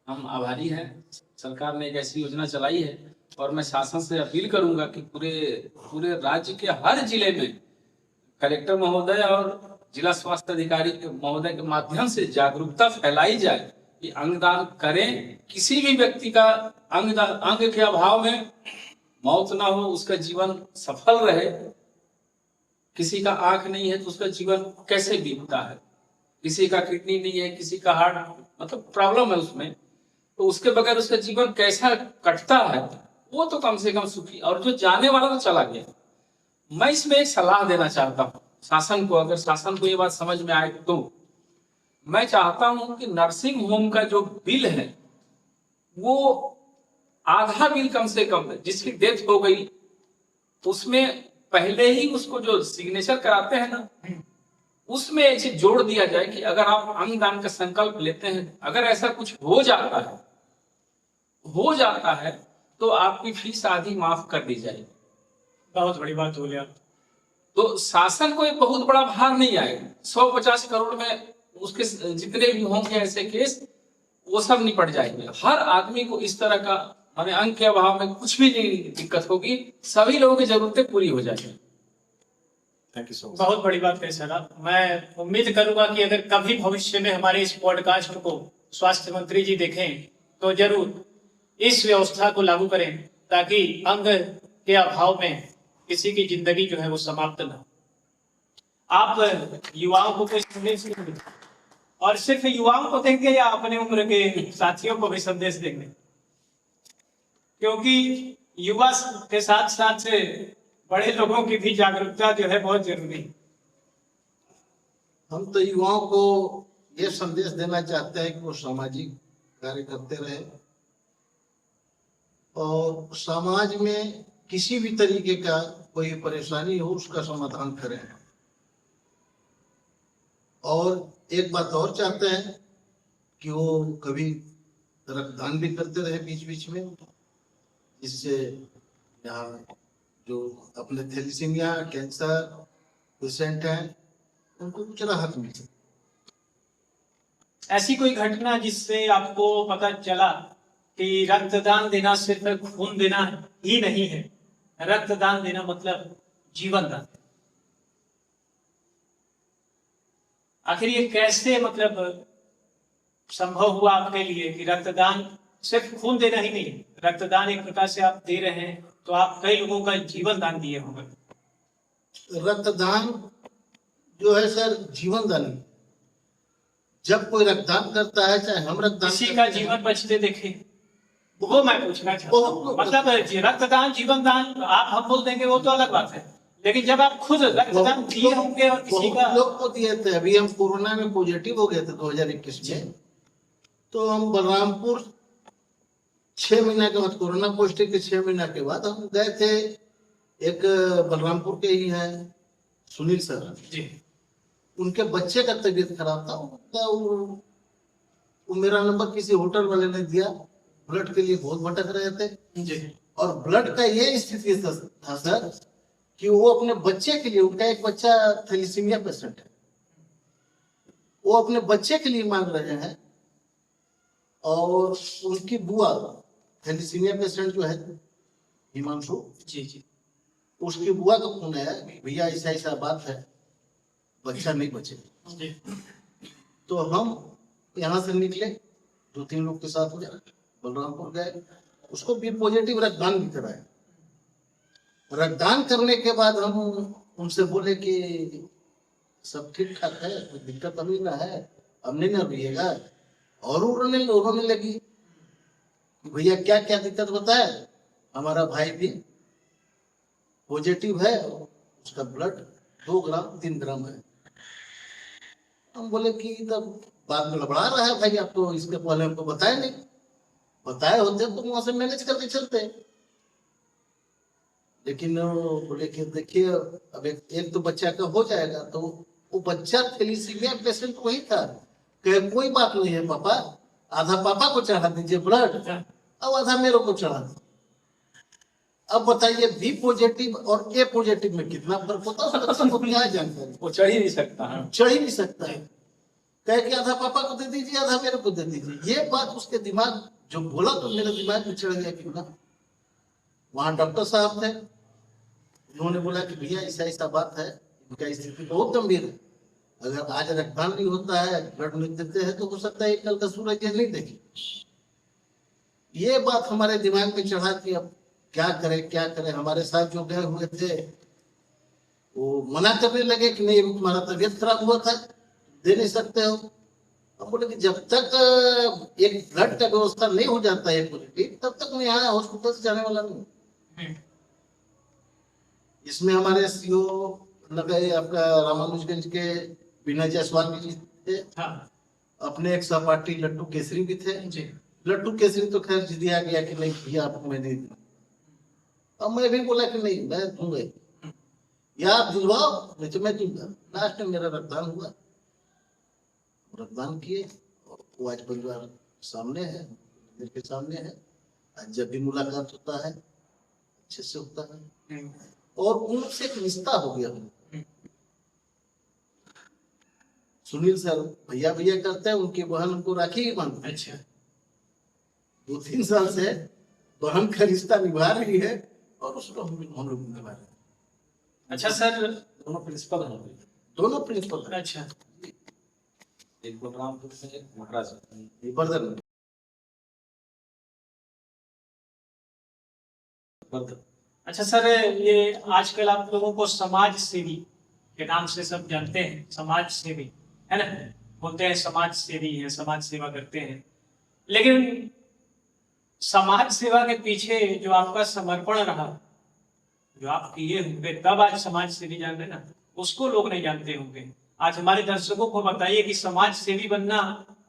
हम आभारी हैं। सरकार ने एक ऐसी योजना चलाई है और मैं शासन से अपील करूंगा कि पूरे राज्य के हर जिले में कलेक्टर महोदय और जिला स्वास्थ्य अधिकारी महोदय के माध्यम से जागरूकता फैलाई जाए कि अंगदान करें। किसी भी व्यक्ति का अंग के अभाव में मौत ना हो, उसका जीवन सफल रहे। किसी का आंख नहीं है तो उसका जीवन कैसे बीतता है, किसी का किडनी नहीं है, किसी का हार्ट मतलब प्रॉब्लम है उसमें, तो उसके बगैर उसका जीवन कैसा कटता है, वो तो कम से कम सुखी। और जो जाने वाला तो चला गया। मैं इसमें एक सलाह देना चाहता हूँ शासन को, अगर शासन को ये बात समझ में आए तो मैं चाहता हूं कि नर्सिंग होम का जो बिल है वो आधा बिल कम से कम है। जिसकी डेथ हो गई उसमें पहले ही उसको जो सिग्नेचर कराते हैं ना, उसमें एक चीज जोड़ दिया जाए कि अगर आप अंगदान का संकल्प लेते हैं, अगर ऐसा कुछ हो जाता है तो आपकी फीस आधी माफ कर दी जाएगी।
बहुत बड़ी बात बोले आप।
तो शासन को एक बहुत बड़ा भार नहीं आएगा। 150 करोड़ में उसके जितने भी होंगे ऐसे केस, वो सब निपट जाएंगे। हर आदमी को इस तरह का माने अंग के अभाव में कुछ भी नहीं दिक्कत होगी, सभी लोगों की जरूरतें पूरी हो जाएंगी।
Thank you so much.
बहुत बड़ी बात है सर आप। मैं उम्मीद करूंगा कि अगर कभी भविष्य में हमारे इस पॉडकास्ट को स्वास्थ्य मंत्री जी देखें तो जरूर इस व्यवस्था को लागू करें, ताकि अंग के अभाव में किसी की जिंदगी जो है वो समाप्त न हो। आप युवाओं को कोई संदेश देंगे, और सिर्फ युवाओं को देंगे या अपने उम्र के साथियों को भी संदेश देंगे? क्योंकि युवा के साथ साथ बड़े लोगों की भी जागरूकता जो है बहुत जरूरी है।
हम तो युवाओं को ये संदेश देना चाहते हैं कि वो सामाजिक कार्य करते रहे और समाज में किसी भी तरीके का कोई परेशानी हो उसका समाधान करें। और एक बात और चाहते हैं कि वो कभी रक्तदान भी करते रहे बीच बीच में, जिससे यहाँ जो अपने थैलेसीमिया कैंसर पेशेंट हैं उनको कुछ राहत मिल सके।
ऐसी कोई घटना जिससे आपको पता चला कि रक्तदान देना सिर्फ खून देना ही नहीं है, रक्तदान देना मतलब जीवन दान। आखिर ये कैसे मतलब संभव हुआ आपके लिए कि रक्तदान सिर्फ खून देना ही नहीं, रक्तदान एक प्रकार से आप दे रहे हैं तो आप कई लोगों का जीवन दान दिए होंगे।
रक्तदान जो है सर जीवन दान। जब कोई रक्तदान करता है, चाहे हम रक्तदान
किसी का जीवन बचते देखे, वो मैं पूछना चाहता हूँ। मतलब रक्तदान जीवन दान आप हम बोल देंगे वो तो अलग बात है, लेकिन जब आप खुद रक्तदान दिए होंगे और किसी का
बहुत लोग को दिए थे। अभी हम कोरोना में पॉजिटिव हो गए थे 2021 में, तो हम बलरामपुर 6 महीना के बाद, कोरोना पॉजिटिव के 6 महीना के बाद हम गए थे। एक बलरामपुर के ही है सुनील सर
जी
उनके बच्चे का तबीयत खराब था, उनका वो मेरा नंबर किसी होटल वाले ने दिया। ब्लड के लिए बहुत भटक रहे थे
जी
और ब्लड का ये स्थिति था सर कि वो अपने बच्चे के लिए, उनका एक बच्चा थैलीसीमिया पेशेंट है, वो अपने बच्चे के लिए मांग रहे हैं। और उनकी बुआ थैलीसीमिया पेशेंट जो है हिमांशु
जी जी
उसकी बुआ का फोन आया, भैया ऐसा ऐसा बात है, बच्चा नहीं बचे।
जी
तो हम यहाँ से निकले 2-3 लोग के साथ में बलरामपुर गए, उसको भी पॉजिटिव रक्तदान भी कराया। रक्तदान करने के बाद हम उनसे बोले कि सब ठीक ठाक है, कोई दिक्कत अभी ना है, अब नहीं ना रहिएगा। और रोने लगी, भैया क्या क्या दिक्कत बताए, हमारा भाई भी पॉजिटिव है, उसका ब्लड 2 ग्राम 3 ग्राम है। हम बोले कि तब बात में लबड़ा रहा है भाई, आपको इसके पहले हमको बताया नहीं, बताए होते तो वहां से मैनेज करके चलते। लेकिन वो बोले कि देखिए अब एक तो बच्चा का हो जाएगा, तो वो बच्चा थैलीसीमिया पेशेंट वही था। कहे कोई बात नहीं है पापा, आधा पापा को चढ़ा दीजिए ब्लड, अब आधा मेरे को चढ़ा दीजिए। अब बताइए बी पॉजिटिव और ए पॉजिटिव में कितना फर्क होता है, बच्चे को क्या जानकारी,
वो चढ़ ही नहीं सकता है।
चढ़ ही नहीं सकता है। कहे कि आधा पापा को दे दीजिए, आधा मेरे को दे दीजिए। ये बात उसके दिमाग जो बोला तो मेरे दिमाग में चढ़ गया क्यों ना। वहां डॉक्टर साहब थे, उन्होंने बोला कि भैया ऐसा ऐसा बात है, इनका स्थिति बहुत गंभीर है, अगर आज रक्तदान नहीं होता है, ब्लड नहीं देते हैं, तो हो सकता है कल का सूरज ये नहीं देखे। ये बात हमारे दिमाग में चढ़ा कि अब क्या करें। हमारे साथ जो गए हुए थे वो मना करने लगे कि नहीं, तुम्हारा तबीयत खराब हुआ था, दे नहीं सकते हो। हम बोले कि जब तक एक ब्लड का व्यवस्था नहीं हो जाता है पॉजिटिव, तब तक मैं यहाँ हॉस्पिटल से जाने वाला नहीं। इसमें हमारे सीओ लगे आपका रामानुजगंज के विनय जायसवाल जी थे,
हाँ
अपने एक सहपाठी लट्टू केसरी भी थे।
जी
लट्टू केसरी तो खैर जिद आ गया कि नहीं भैया आपको मैं नहीं दूंगा। अब मैं भी बोला कि नहीं मैं दूंगा, या आप दिलवाओ नहीं तो मैं दूंगा। लास्ट में मेरा रक्तदान हुआ, रक्तदान किए, वो आज परिवार सामने है, मेरे के सामने है। आज जब भी मुलाकात होता है अच्छे से होता है और उनसे एक रिश्ता हो गया। सुनील सर भैया भैया करते हैं, उनकी बहन उनको राखी ही बांधते हैं।
अच्छा
2-3 साल से बहन का रिश्ता निभा रही है और उसको हम लोग निभा रहे हैं।
अच्छा सर,
दोनों प्रिंसिपल हैं।
दोनों प्रिंसिपल हैं।
अच्छा
एक बलरामपुर से, एक महाराज से।
ये बर्दर
अच्छा सर, ये आजकल आप लोगों को समाज सेवी के नाम से सब जानते हैं, समाज सेवी है ना, बोलते हैं समाज सेवी है, समाज सेवा करते हैं। लेकिन समाज सेवा के पीछे जो आपका समर्पण रहा, जो आप किए होंगे, तब आज समाज सेवी जान रहे ना, उसको लोग नहीं जानते होंगे। आज हमारे दर्शकों को बताइए कि समाज सेवी बनना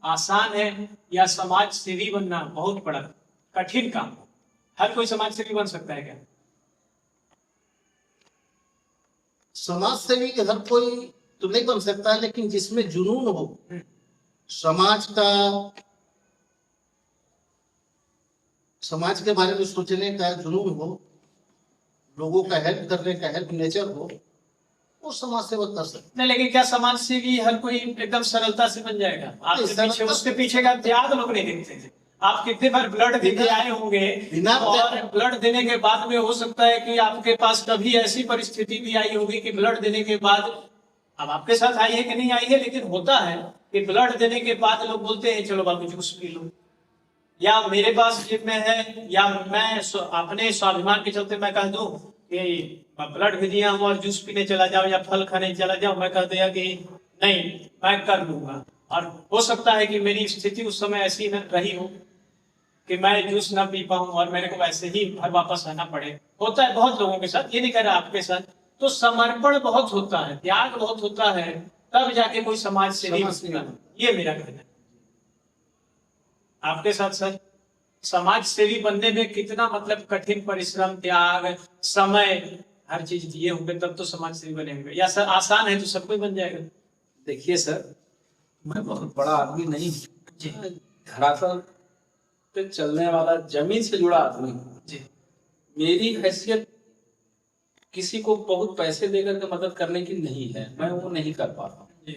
आसान है या समाज सेवी बनना बहुत बड़ा कठिन काम। हर कोई समाज सेवी बन सकता है क्या?
समाज सेवी के हर कोई तो नहीं बन सकता है, लेकिन जिसमें जुनून हो, समाज के बारे में सोचने का जुनून हो, लोगों का हेल्प करने का हेल्प नेचर हो, वो समाज सेवा कर सकते।
नहीं, लेकिन क्या समाज सेवी हर कोई एकदम सरलता से बन जाएगा? आपके
सरलता
पीछे, उसके पीछे का त्याग लोग नहीं देखते थे। आप कितने बार ब्लड देके आए होंगे और ब्लड देने के बाद में हो सकता है कि आपके पास कभी ऐसी परिस्थिति भी आई होगी कि ब्लड देने के बाद, अब आपके साथ आई है कि नहीं आई है, लेकिन होता है कि ब्लड देने के बाद लोग बोलते हैं चलो बाबू जूस पी लो, या मेरे पास जिम में है, या मैं अपने स्वाभिमान के चलते मैं कह दूं कि ब्लड भी दिया हूं और जूस पीने चला जाओ या फल खाने चला जाओ, मैं कह दिया कि नहीं मैं कर लूंगा। और हो सकता है कि मेरी स्थिति उस समय ऐसी न रही हो कि मैं जूस ना पी पाऊं और मेरे को वैसे ही घर वापस आना पड़े। होता है बहुत लोगों के साथ, ये नहीं कह रहा आपके साथ, तो समर्पण बहुत होता है, त्याग बहुत होता है, तब जाके कोई समाज सेवी बनता है। ये मेरा कहना है। आपके साथ सर समाज सेवी बनने में कितना मतलब कठिन परिश्रम, त्याग, समय, हर चीज दिए होंगे तब तो समाज सेवी बने होंगे, या सर आसान है तो सब कोई बन जाएगा?
देखिए सर, मैं बहुत बड़ा आदमी नहीं हूँ, मैं धरातल पे चलने वाला, जमीन से जुड़ा आदमी हूँ
जी।
मेरी हैसियत किसी को बहुत पैसे देकर के मदद करने की नहीं है, मैं वो नहीं कर पा रहा हूँ।
जी।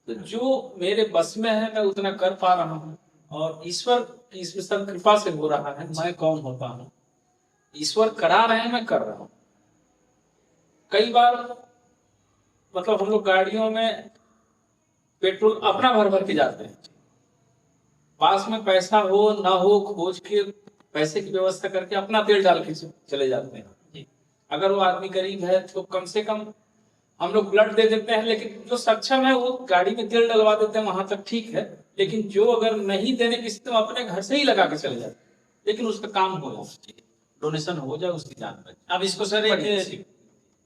तो जो मेरे बस में है मैं उतना कर पा रहा हूँ, और ईश्वर की स्पेशल कृपा से हो रहा है। मैं कौन होता हूँ, ईश्वर करा रहे हैं, मैं कर रहा हूँ। कई बार मतलब हम लोग गाड़ियों में पेट्रोल अपना भर भर के जाते हैं, पास में पैसा हो ना हो खोज के पैसे की व्यवस्था करके अपना तेल डाल के चले जाते हैं। अगर वो आदमी गरीब है तो कम से कम हम लोग ब्लड दे देते हैं, लेकिन जो सक्षम है वो गाड़ी में तेल डलवा देते हैं, वहां तक ठीक है। लेकिन जो अगर नहीं देने की स्थिति, अपने घर से ही लगा के चले जाते, लेकिन उसका काम हो जाए, डोनेशन हो जाए, उसकी जान बचे।
अब इसको सर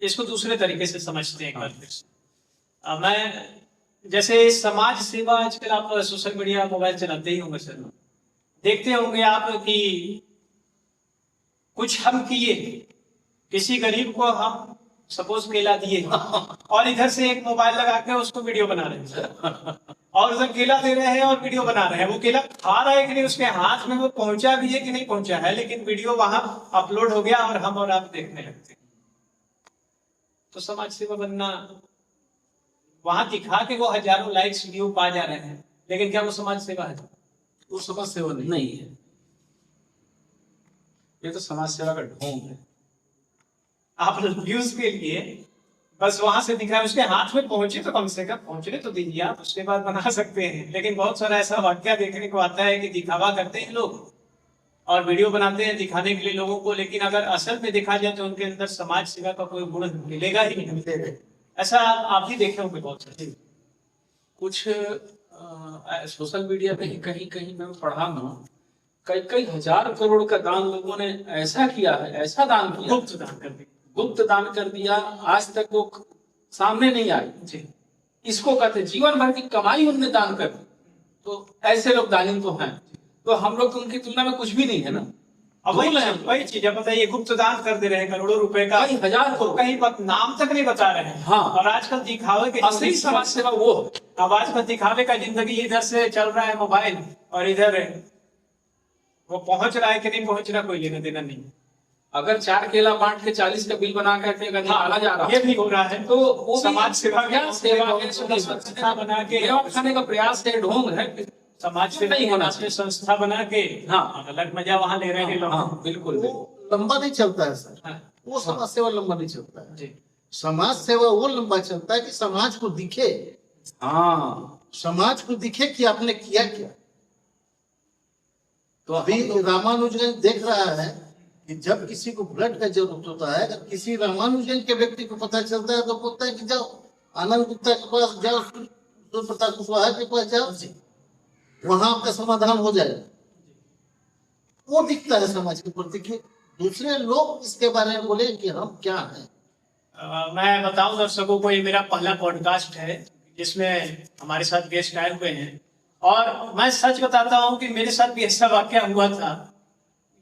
इसको दूसरे तरीके से समझते हैं एक बार फिर से। मैं जैसे समाज सेवा, आजकल आप सोशल मीडिया, मोबाइल चलाते ही होंगे सर, देखते होंगे आप कि कुछ हम किए, किसी गरीब को हम सपोज केला दिए और इधर से एक मोबाइल लगा के उसको वीडियो बना रहे हैं, और उधर केला दे रहे हैं और वीडियो बना रहे हैं। वो केला खा रहा है कि नहीं, उसके हाथ में वो पहुंचा भी है कि नहीं पहुंचा है, लेकिन वीडियो वहां अपलोड हो गया और हम और आप देखने लगते हैं। तो समाज सेवा बनना, वहां दिखा के वो हजारों लाइक्स व्यू पा जा रहे हैं, लेकिन क्या वो समाज सेवा है?
वो समाज सेवा
नहीं है। ये तो समाज सेवा का ढोंग है।
आप व्यूज के लिए बस वहां से दिखाए, उसके हाथ में पहुंचे तो कम से कम पहुंचने तो दीजिए, आप उसके बाद बना सकते हैं। लेकिन बहुत सारा ऐसा वाक्य देखने को आता है कि दिखावा करते हैं लोग और वीडियो बनाते हैं दिखाने के लिए लोगों को, लेकिन अगर असल में देखा जाए तो उनके अंदर समाज सेवा का कोई गुण मिलेगा ही नहीं। ऐसा आप भी देखे होंगे बहुत सारे।
कुछ सोशल मीडिया पे कहीं कहीं मैं पढ़ा हूँ, कई कई हजार करोड़ का दान लोगों ने ऐसा किया है, ऐसा दान किया,
गुप्त दान कर दिया,
गुप्त दान कर दिया, आज तक वो सामने नहीं आई जी। इसको कहते जीवन भर की कमाई उनने दान कर दी। तो ऐसे लोग दानी तो हैं, तो हम लोग तो उनकी तुलना में कुछ भी नहीं है ना।
अब वही चीज है, बताइए, गुप्त दान कर दे रहे हैं करोड़ों रुपए का,
कई हजार
तो कहीं नाम तक नहीं बता रहे हैं।
हाँ।
और आजकल दिखावे के
असली समाज सेवा वो है।
अब आजकल दिखावे का जिंदगी, इधर से चल रहा है मोबाइल और इधर वो पहुंच रहा है कि नहीं पहुंच रहा, कोई लेना देना नहीं।
अगर 4 केला बांट के 40 का बिल बना करके अगर निकाला जा रहा है,
ये भी हो रहा है,
तो वो
समाज सेवा
क्या सेवा है?
संस्था बना के
खाने का प्रयास है, ढोंग है,
समाज सेवा
नहीं होना
से संस्था बना के,
हाँ,
अलग मजा वहां ले रहे हैं लोग।
हाँ, बिल्कुल
वो लंबा नहीं चलता है सर,
हाँ।
वो समाज सेवा लंबा नहीं चलता है।
जी।
समाज सेवा वो लंबा चलता है कि समाज को दिखे,
हाँ,
समाज को दिखे कि आपने किया क्या। तो अभी
हम लोग-
रामानुजन देख रहा है कि जब किसी को ब्लड का जरूरत होता है, अगर किसी रामानुजन के व्यक्ति को पता चलता है तो बोलता है कि जाओ आनंद गुप्ता के पास जाओ, सूर्य प्रताप कुशवाहा के पास जाओ, वहां आपका समाधान हो जाएगा। वो दिखता है समाज के प्रति कि दूसरे लोग इसके बारे में बोले कि हम क्या हैं।
मैं बताऊं दर्शकों को, ये मेरा पहला पॉडकास्ट है जिसमें हमारे साथ गेस्ट आए हुए हैं, और मैं सच बताता हूं कि मेरे साथ भी ऐसा वाकया हुआ था।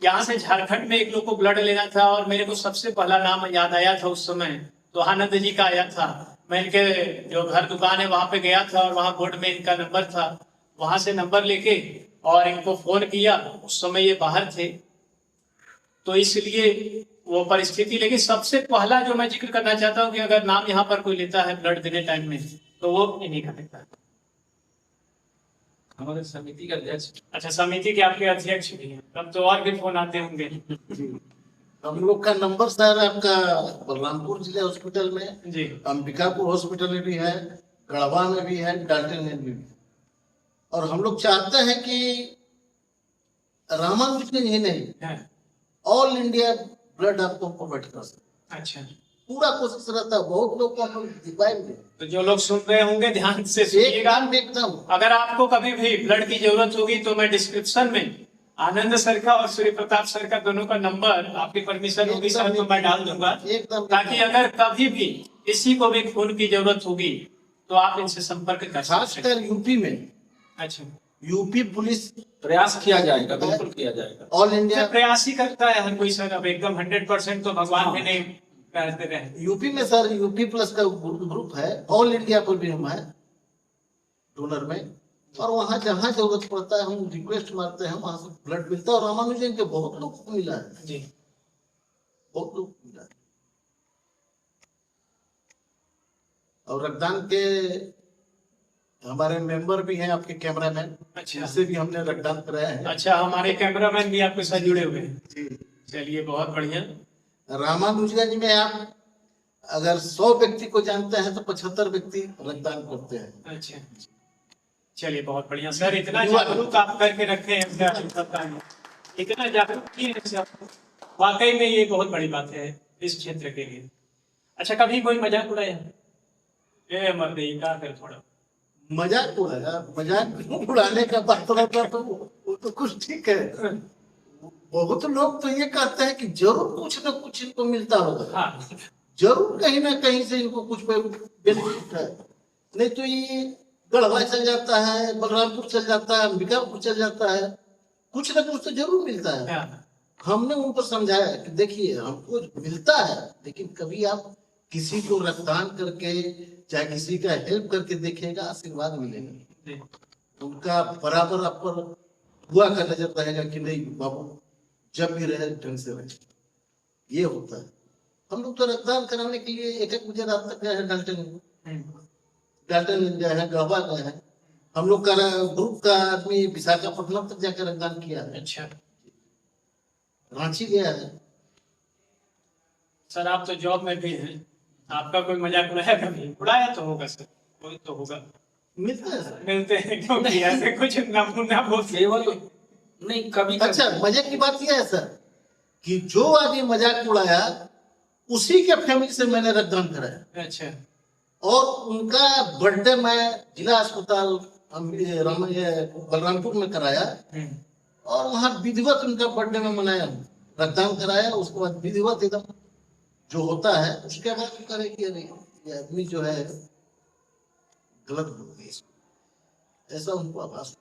यहाँ से झारखंड में एक लोग को ब्लड लेना था और मेरे को सबसे पहला नाम याद आया था उस समय, तो आनंद जी का आया था। मैं इनके जो घर दुकान है वहां पे गया था और वहां बोर्ड में इनका नंबर था, वहां से नंबर लेके और इनको फोन किया। उस समय ये बाहर थे, तो इसलिए वो परिस्थिति। लेकिन सबसे पहला जो मैं जिक्र करना चाहता हूँ कि अगर नाम यहाँ पर कोई लेता है ब्लड देने टाइम में, तो वो इन्हीं का लेता है।
हमारे समिति का अध्यक्ष।
अच्छा, समिति के आपके अध्यक्ष भी हैं, तब तो और भी फोन आते होंगे।
हम लोग का नंबर सर आपका बलरामपुर जिले हॉस्पिटल में
जी,
अंबिकापुर हॉस्पिटल में भी है, गढ़वा में भी है, डाल्टन में भी है। और हम लोग चाहते हैं कि रामानुजन ही नहीं,
है।
ऑल इंडिया ब्लड आपको प्रोवाइड कर सकते।
अच्छा,
पूरा कोशिश रहता है, बहुत लोग को हम लोग दिखाएंगे।
तो जो लोग सुन रहे होंगे ध्यान से
एक
सुनिएगा।
काम भी एकदम
अगर आपको कभी भी ब्लड की जरूरत होगी तो मैं डिस्क्रिप्शन में आनंद सर का और सूर्य प्रताप सर का दोनों का नंबर आपकी परमिशन होगी सर तो मैं डाल दूंगा,
एकदम
ताकि अगर कभी भी किसी को भी खून की जरूरत होगी तो आप इनसे संपर्क कर सकते हैं।
खासकर यूपी में,
अच्छा,
यूपी पुलिस
प्रयास किया जाएगा, बिल्कुल किया जाएगा।
ऑल इंडिया,
प्रयास ही करता है हर कोई सर। अब एकदम 100% तो भगवान भी नहीं कहते रहे।
यूपी में सर यूपी प्लस का ग्रुप है, ऑल इंडिया पर भी हम है डोनर में, और वहाँ जहाँ जरूरत पड़ता है हम रिक्वेस्ट मारते हैं, वहाँ से ब्लड मिलता है। और रामानुजन के बहुत लोग को मिला है
जी,
बहुत लोग को मिला है। और रक्तदान के हमारे मेंबर भी हैं, आपके कैमरामैन,
अच्छा
जिससे भी हमने रक्तदान कराया है।
अच्छा, हमारे कैमरामैन भी आपके साथ जुड़े हुए हैं।
जी।
चलिए बहुत बढ़िया।
रामानुजगंज में आप अगर 100 व्यक्ति को जानते हैं तो 75 व्यक्ति रक्तदान करते हैं।
अच्छा, चलिए बहुत बढ़िया सर। इतना जागरूक आप करके रखे हैं, क्या पता है, इतना जागरूक किए हैं सर, वाकई में ये बहुत बड़ी बात है इस क्षेत्र के लिए। अच्छा, कभी कोई मजाक उड़ाया? ये मत नहीं, क्या कर थोड़ा
मजाक उड़ाया, मजाक उड़ाने का बात रहता तो वो तो कुछ ठीक है। बहुत लोग तो ये कहते हैं कि जरूर कुछ ना कुछ इनको मिलता होगा,
हाँ,
जरूर कहीं ना कहीं से इनको कुछ बेनिफिट है। नहीं तो ये गढ़वा चल जाता है, बलरामपुर चल जाता है, अंबिकापुर चल जाता है, कुछ ना कुछ तो जरूर मिलता है।
हाँ,
हमने उनको समझाया कि देखिए हमको मिलता है, लेकिन कभी आप किसी को रक्तदान करके चाहे किसी का हेल्प करके देखिएगा, आशीर्वाद मिलेगा।
जी,
उनका बराबर आप पर हुआ का नजर रहेगा कि नहीं बाबू जब भी रहे ढंग से रहे। ये होता है। हम लोग तो रक्तदान कराने के लिए एक गुजरात तक गए हैं, डाल्टन गए हैं, गढ़वा गए हैं। हम लोग का ग्रुप का आदमी विशाखापट्टनम तक जाकर रक्तदान किया है,
अच्छा
रांची गया है।
सर, आप तो जॉब में भी हैं, आपका कोई मजाक उड़ाया कभी? उड़ाया तो होगा सर, कोई तो होगा,
मिलता है सर।
मिलते हैं क्योंकि ऐसे कुछ नमूना बहुत
केवल नहीं, कभी
अच्छा, मजे की बात यह है सर कि जो आदमी मजाक उड़ाया उसी के फैमिली से मैंने रक्तदान कराया,
अच्छा,
और उनका बर्थडे मैं जिला अस्पताल बलरामपुर में कराया, और वहाँ विधिवत उनका बर्थडे में मनाया, रक्तदान कराया। उसके बाद विधिवत एकदम जो होता है उसके बाद करे कि अरे ये आदमी जो है गलत बोल गया, ऐसा उनको आभास।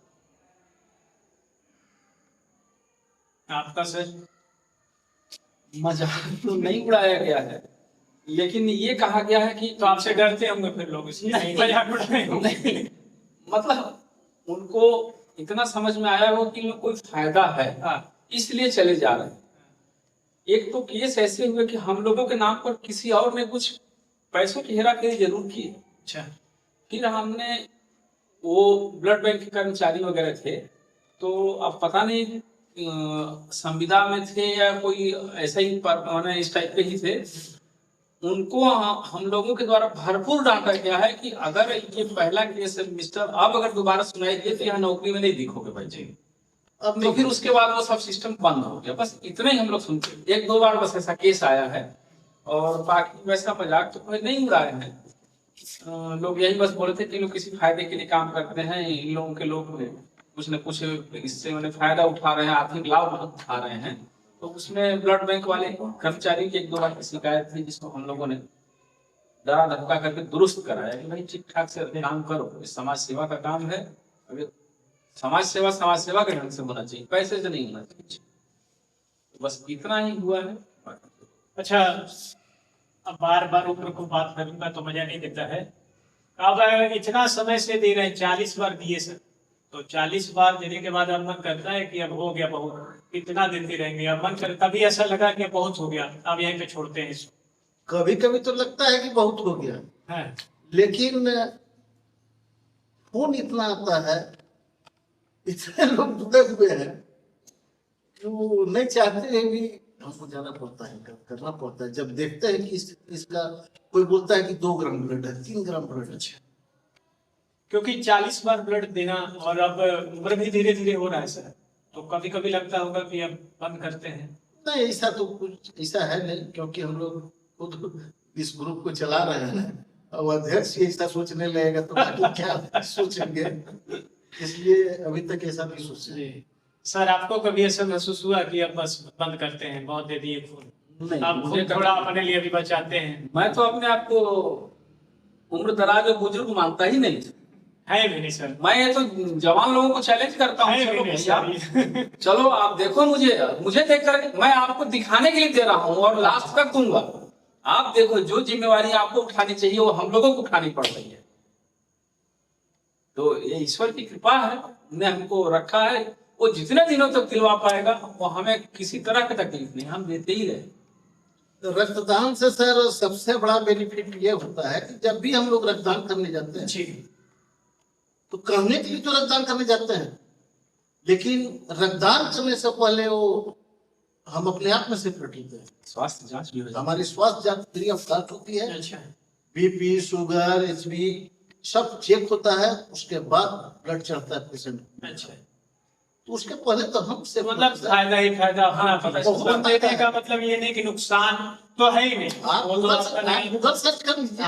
आपका सर?
मजाक तो नहीं उड़ाया गया है, लेकिन ये कहा गया है कि
तो आपसे डरते होंगे फिर लोग, इसलिए
नहीं,
मजाक उड़ाए होंगे।
नहीं, मतलब उनको इतना समझ में आया हो कि इनमें कोई फायदा है,
हाँ,
इसलिए चले जा रहे हैं। एक तो केस ऐसे हुए कि हम लोगों के नाम पर किसी और ने कुछ पैसों की हेराफेरी जरूर की।
अच्छा,
फिर हमने, वो ब्लड बैंक के कर्मचारी वगैरह थे, तो अब पता नहीं संविदा में थे या कोई ऐसा ही माने इस टाइप के ही थे। उनको हम लोगों के द्वारा भरपूर डांटा गया है कि अगर ये पहला केस है मिस्टर, अब अगर दोबारा सुनाई दिए तो यहाँ नौकरी में नहीं दिखोगे भाई जी।
अब
तो फिर उसके बाद वो सब सिस्टम बंद हो गया। बस इतना ही हम लोग सुनते, एक दो बार बस ऐसा केस आया है, और बाकी वैसा मजाक तो कोई नहीं उड़ाए हैं। लोग यही बस बोले थे कि लोग किसी फायदे के लिए काम करते हैं, इन लोगों के लोग कुछ न कुछ इससे उन्हें फायदा उठा रहे हैं, आर्थिक लाभ उठा रहे हैं। तो उसमें ब्लड बैंक वाले कर्मचारी की एक दो बार की शिकायत थी, जिसको हम लोगों ने डरा धमका करके दुरुस्त कराया कि भाई ठीक ठाक से काम करो, समाज सेवा का काम है। अगर समाज सेवा के ढंग से होना चाहिए, पैसे से नहीं होना चाहिए। बस इतना ही हुआ है।
अच्छा, अब बार बार ऊपर को बात करूंगा तो मजा नहीं देता है। अब इतना समय से दे रहे हैं, 40 बार दिए सर, तो 40 बार देने के बाद अब मन करता है कि अब हो गया बहुत, कितना देते रहेंगे। अब मन करता, तभी ऐसा लगा कि बहुत हो गया, अब यहीं पे छोड़ते हैं इसको।
कभी कभी तो लगता है कि बहुत हो गया,
हाँ,
लेकिन फोन इतना आता है, इतने लोग जुड़े हुए हैं जो नहीं चाहते हैं भी हमको जाना पड़ता है, करना पड़ता है। जब देखते हैं कि इसका कोई बोलता है कि 2 ग्राम ब्लड है, 3 ग्राम ब्लड है,
क्योंकि 40 बार ब्लड देना, और अब उम्र भी धीरे धीरे हो रहा है सर, तो कभी कभी लगता होगा कि अब बंद करते हैं।
नहीं ऐसा तो कुछ ऐसा है नहीं, क्योंकि हम लोग खुद इस ग्रुप को चला रहे हैं, और अध्यक्ष ऐसा सोचने लगेगा तो बाकी क्या सोचेंगे, इसलिए अभी तक ऐसा नहीं सोचे।
सर आपको कभी ऐसा महसूस हुआ कि अब बस बंद करते हैं, बहुत दे दिए खून,
नहीं,
अब
मुझे
खुद थोड़ा अपने लिए भी बचाते हैं?
मैं तो अपने आप को उम्र दराज और बुजुर्ग मानता ही नहीं।
है भी नहीं सर।
मैं ये तो जवान लोगों को चैलेंज करता हूँ,
है
चलो
भी नहीं
भैया
सर।
चलो आप देखो, मुझे देख कर मैं आपको दिखाने के लिए दे रहा हूँ और लास्ट तक दूंगा। आप देखो, जो जिम्मेवारी आपको उठानी चाहिए वो हम लोगों को उठानी पड़ रही है। तो ये ईश्वर की कृपा है, ने हमको रखा है। वो जितने दिनों तक दिलवा पाएगा वो हमें किसी तरह की तकलीफ नहीं, हम देते ही रहे।
तो रक्तदान से सर सबसे बड़ा बेनिफिट ये होता है कि जब भी हम लोग रक्तदान करने जाते हैं
जी
तो करने के लिए तो रक्तदान करने जाते हैं, लेकिन रक्तदान करने से पहले वो हम अपने आप में से फिट होते हैं।
स्वास्थ्य जांच भी हो जाती
हमारी स्वास्थ्य जांच फ्री ऑफ कॉस्ट होती है।
अच्छा
बीपी, शुगर, एचबी सब चेक होता है, उसके बाद ब्लड चढ़ता है पेशेंट को।
अच्छा,
तो उसके पहले तो हम से
मतलब फायदा ही फायदा अपना पता
बहुत
चलता है।
फायदा
देने का मतलब ये नहीं कि नुकसान तो है ही नहीं,
आप
वो तो आपका नहीं।
गूगल सर्च कर लीजिए,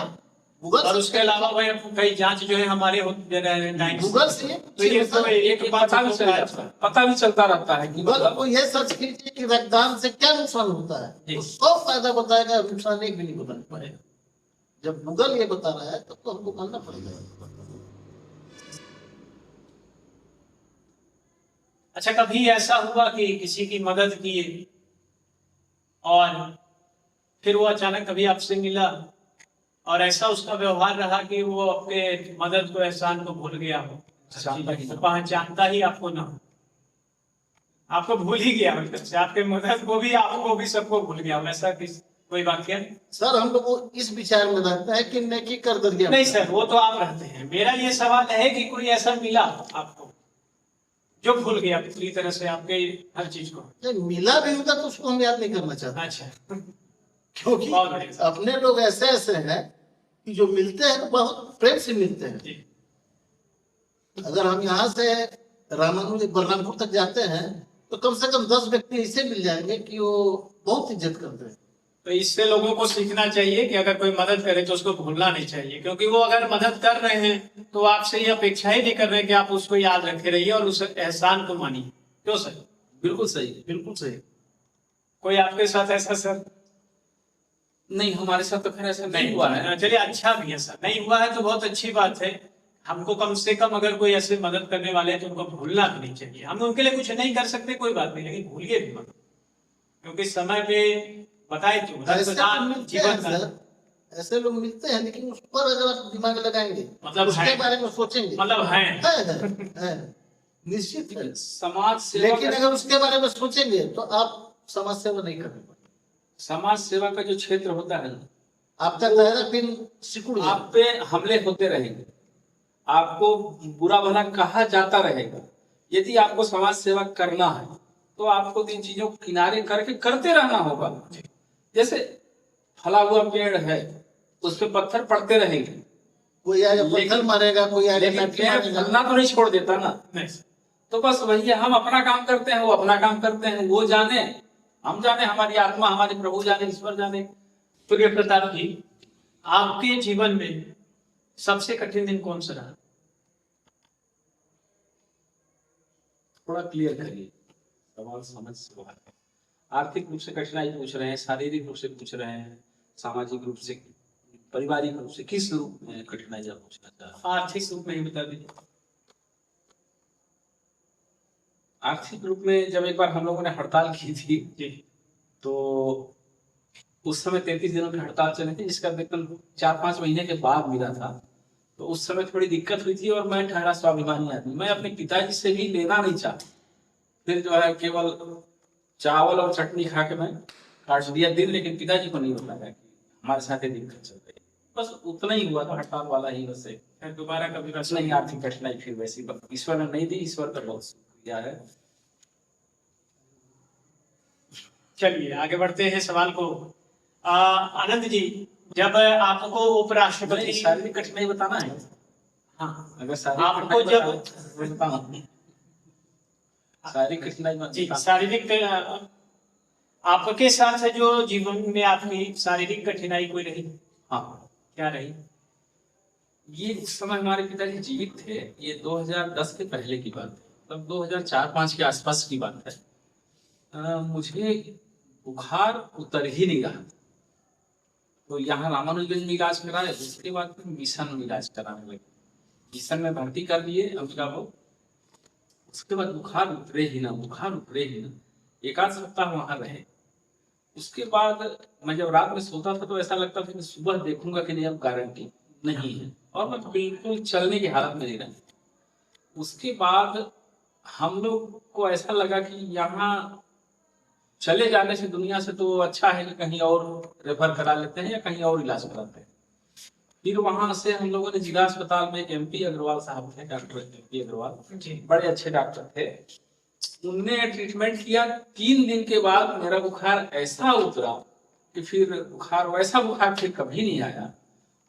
गूगल
और उसके अलावा भाई कई जांच जो है हमारे होते रहे हैं
गूगल से
तो ये तो एक बात
पता भी चल जाता है, पता भी चलता रहता है कि
गूगल को ये सर्च कीजिए कि रक्तदान से क्या नुकसान होता है,
जी।
तो 100 फायदा बताएगा, नुकसान एक भी नहीं बता पाएगा। जब गूगल ये बता रहा है तब तो हमको मानना पड़ेगा।
अच्छा, कभी ऐसा हुआ कि किसी की मदद की और फिर वो अचानक कभी आपसे मिला और ऐसा उसका व्यवहार रहा कि वो अपने मदद को, एहसान को भूल गया हो, पहचानता ही आपको ना हो, आपको भूल ही गया, मतलब से आपके मदद को भी, आपको भी, सबको भूल गया, वैसा कोई वाक्य?
सर हम लोग इस विचार में रहते हैं कि नेकी कर दरिया।
नहीं सर, वो तो आप रहते हैं। मेरा ये सवाल है कि कोई ऐसा मिला आपको जो भूल गया पूरी तरह से आपके हर चीज को?
नहीं, मिला भी होगा तो उसको हम याद नहीं करना चाहते,
अच्छा,
क्योंकि
बहुत बढ़िया।
अपने लोग ऐसे ऐसे हैं कि जो मिलते हैं तो बहुत प्रेम से मिलते हैं।
जी
अगर हम यहाँ से रामानुज बलरामपुर तक जाते हैं तो कम से कम 10 व्यक्ति ऐसे मिल जाएंगे कि वो बहुत इज्जत करते हैं।
तो इससे लोगों को सीखना चाहिए कि अगर कोई मदद करे तो उसको भूलना नहीं चाहिए, क्योंकि वो अगर मदद कर रहे हैं तो आपसे ये अपेक्षा ही नहीं कर रहे कि आप उसको याद रखे रहिए और उस एहसान को मानिए। क्यों सर?
बिल्कुल सही।
बिल्कुल सही।
कोई आपके साथ ऐसा सर?
नहीं, हमारे साथ तो खैर ऐसा नहीं हुआ है।
चलिए, अच्छा भी है सर, नहीं हुआ है तो बहुत अच्छी बात है। हमको कम से कम अगर कोई ऐसे मदद करने वाले हैं तो उनको भूलना भी नहीं चाहिए। हम उनके लिए कुछ नहीं कर सकते, कोई बात नहीं, लेकिन भूलिए भी मत, क्योंकि समय पे बताए तो
ऐसे लोग मिलते हैं
जीवन का
सर, ऐसे लोग मिलते हैं, लेकिन उस पर अगर आप दिमाग लगाएंगे,
मतलब
उसके
है।
बारे में सोचेंगे,
मतलब है
है, निश्चित है।
समाज सेवा
लेकिन अगर उसके बारे में सोचेंगे तो आप समाज सेवा नहीं कर पाएंगे।
समाज सेवा का जो क्षेत्र होता है,
आपका दायरा फिर सिकुड़ जाएगा।
आप पे हमले होते रहेंगे, आपको बुरा भला कहा जाता रहेगा। यदि आपको समाज सेवा करना है तो आपको इन चीजों को किनारे करके करते रहना होगा। जैसे फला हुआ पेड़ है, उस पे पत्थर पड़ते रहेंगे,
कोई आगे पत्थर
लेकिन-
मारेगा, कोई आगे
लेकिन
लाठी
पेड़
मारेगा।
फलना तो नहीं छोड़ देता ना।
नहीं।
तो बस वही है, हम अपना काम करते हैं, वो अपना काम करते हैं, वो जाने हम जाने, हमारी आत्मा, हमारे प्रभु जाने, ईश्वर जाने।
प्रिय प्रताप जी, आपके जीवन में सबसे कठिन दिन कौन सा रहा?
थोड़ा क्लियर करिए, सवाल समझ से बाहर है। आर्थिक रूप से कठिनाई पूछ रहे हैं, शारीरिक रूप से पूछ रहे हैं, सामाजिक रूप से, पारिवारिक रूप से, किस रूप में कठिनाई आप पूछना चाह रहे हैं?
आर्थिक रूप में ही बता दीजिए।
आर्थिक रूप में जब एक बार हम लोगों ने हड़ताल की थी,
जी
तो उस समय 33 दिनों की हड़ताल चली थी, जिसका वेतन 4-5 महीने के बाद मिला था। तो उस समय थोड़ी दिक्कत हुई थी और मैं ठहरा स्वाभिमानी आदमी, मैं अपने पिताजी से भी लेना नहीं चाहता। फिर जो है केवल चावल और चटनी खा के मैं काट दिया दिन, लेकिन पिताजी को नहीं बताया कि हमारे साथ ये दिक्कत चल रही है। बस उतना ही हुआ था, हड़ताल वाला ही। बस
फिर दोबारा कभी
बस नहीं, आर्थिक कठिनाई फिर वैसी ईश्वर ने नहीं दी, ईश्वर का बहुत शुक्रिया है।
चलिए आगे बढ़ते हैं सवाल को। आनंद जी, जब आपको उपराष्ट्रपति,
शारीरिक कठिनाई बताना है।
हाँ,
अगर शारीरिक
आपको
कठिनाई
जब
बताना- बताना। शारीरिक कठिनाई मत
जी
बताना।
शारीरिक, आपके साथ जो जीवन में आपकी शारीरिक कठिनाई कोई रही?
हाँ,
क्या रही?
ये उस समय हमारे पिताजी जीवित थे, ये 2010 के पहले की बात मतलब 2004-05 के आसपास की बात है। मुझे बुखार उतर ही नहीं रहा, तो यहाँ रामानुजगंज में इलाज कराए, उसके बाद फिर मिशन में इलाज कराने लगे। मिशन में भर्ती कर लिए अमेरिका को, उसके बाद बुखार उतरे ही ना, बुखार उतरे ही ना। एक आध सप्ताह वहां रहे। उसके बाद मैं जब रात में सोता था तो ऐसा लगता था कि सुबह देखूंगा कि नहीं, अब गारंटी नहीं है, और मैं बिल्कुल चलने की हालत में नहीं रहा। उसके बाद हम लोग को ऐसा लगा कि यहाँ चले जाने से दुनिया से तो अच्छा है कि कहीं और रेफर करा लेते हैं या कहीं और इलाज कराते हैं। फिर वहां से हम लोगों ने जिला अस्पताल में MP अग्रवाल साहब थे, डॉक्टर MP अग्रवाल जी, बड़े अच्छे डॉक्टर थे। उनने ट्रीटमेंट किया। 3 दिन के बाद मेरा बुखार ऐसा उतरा कि फिर वैसा बुखार फिर कभी नहीं आया,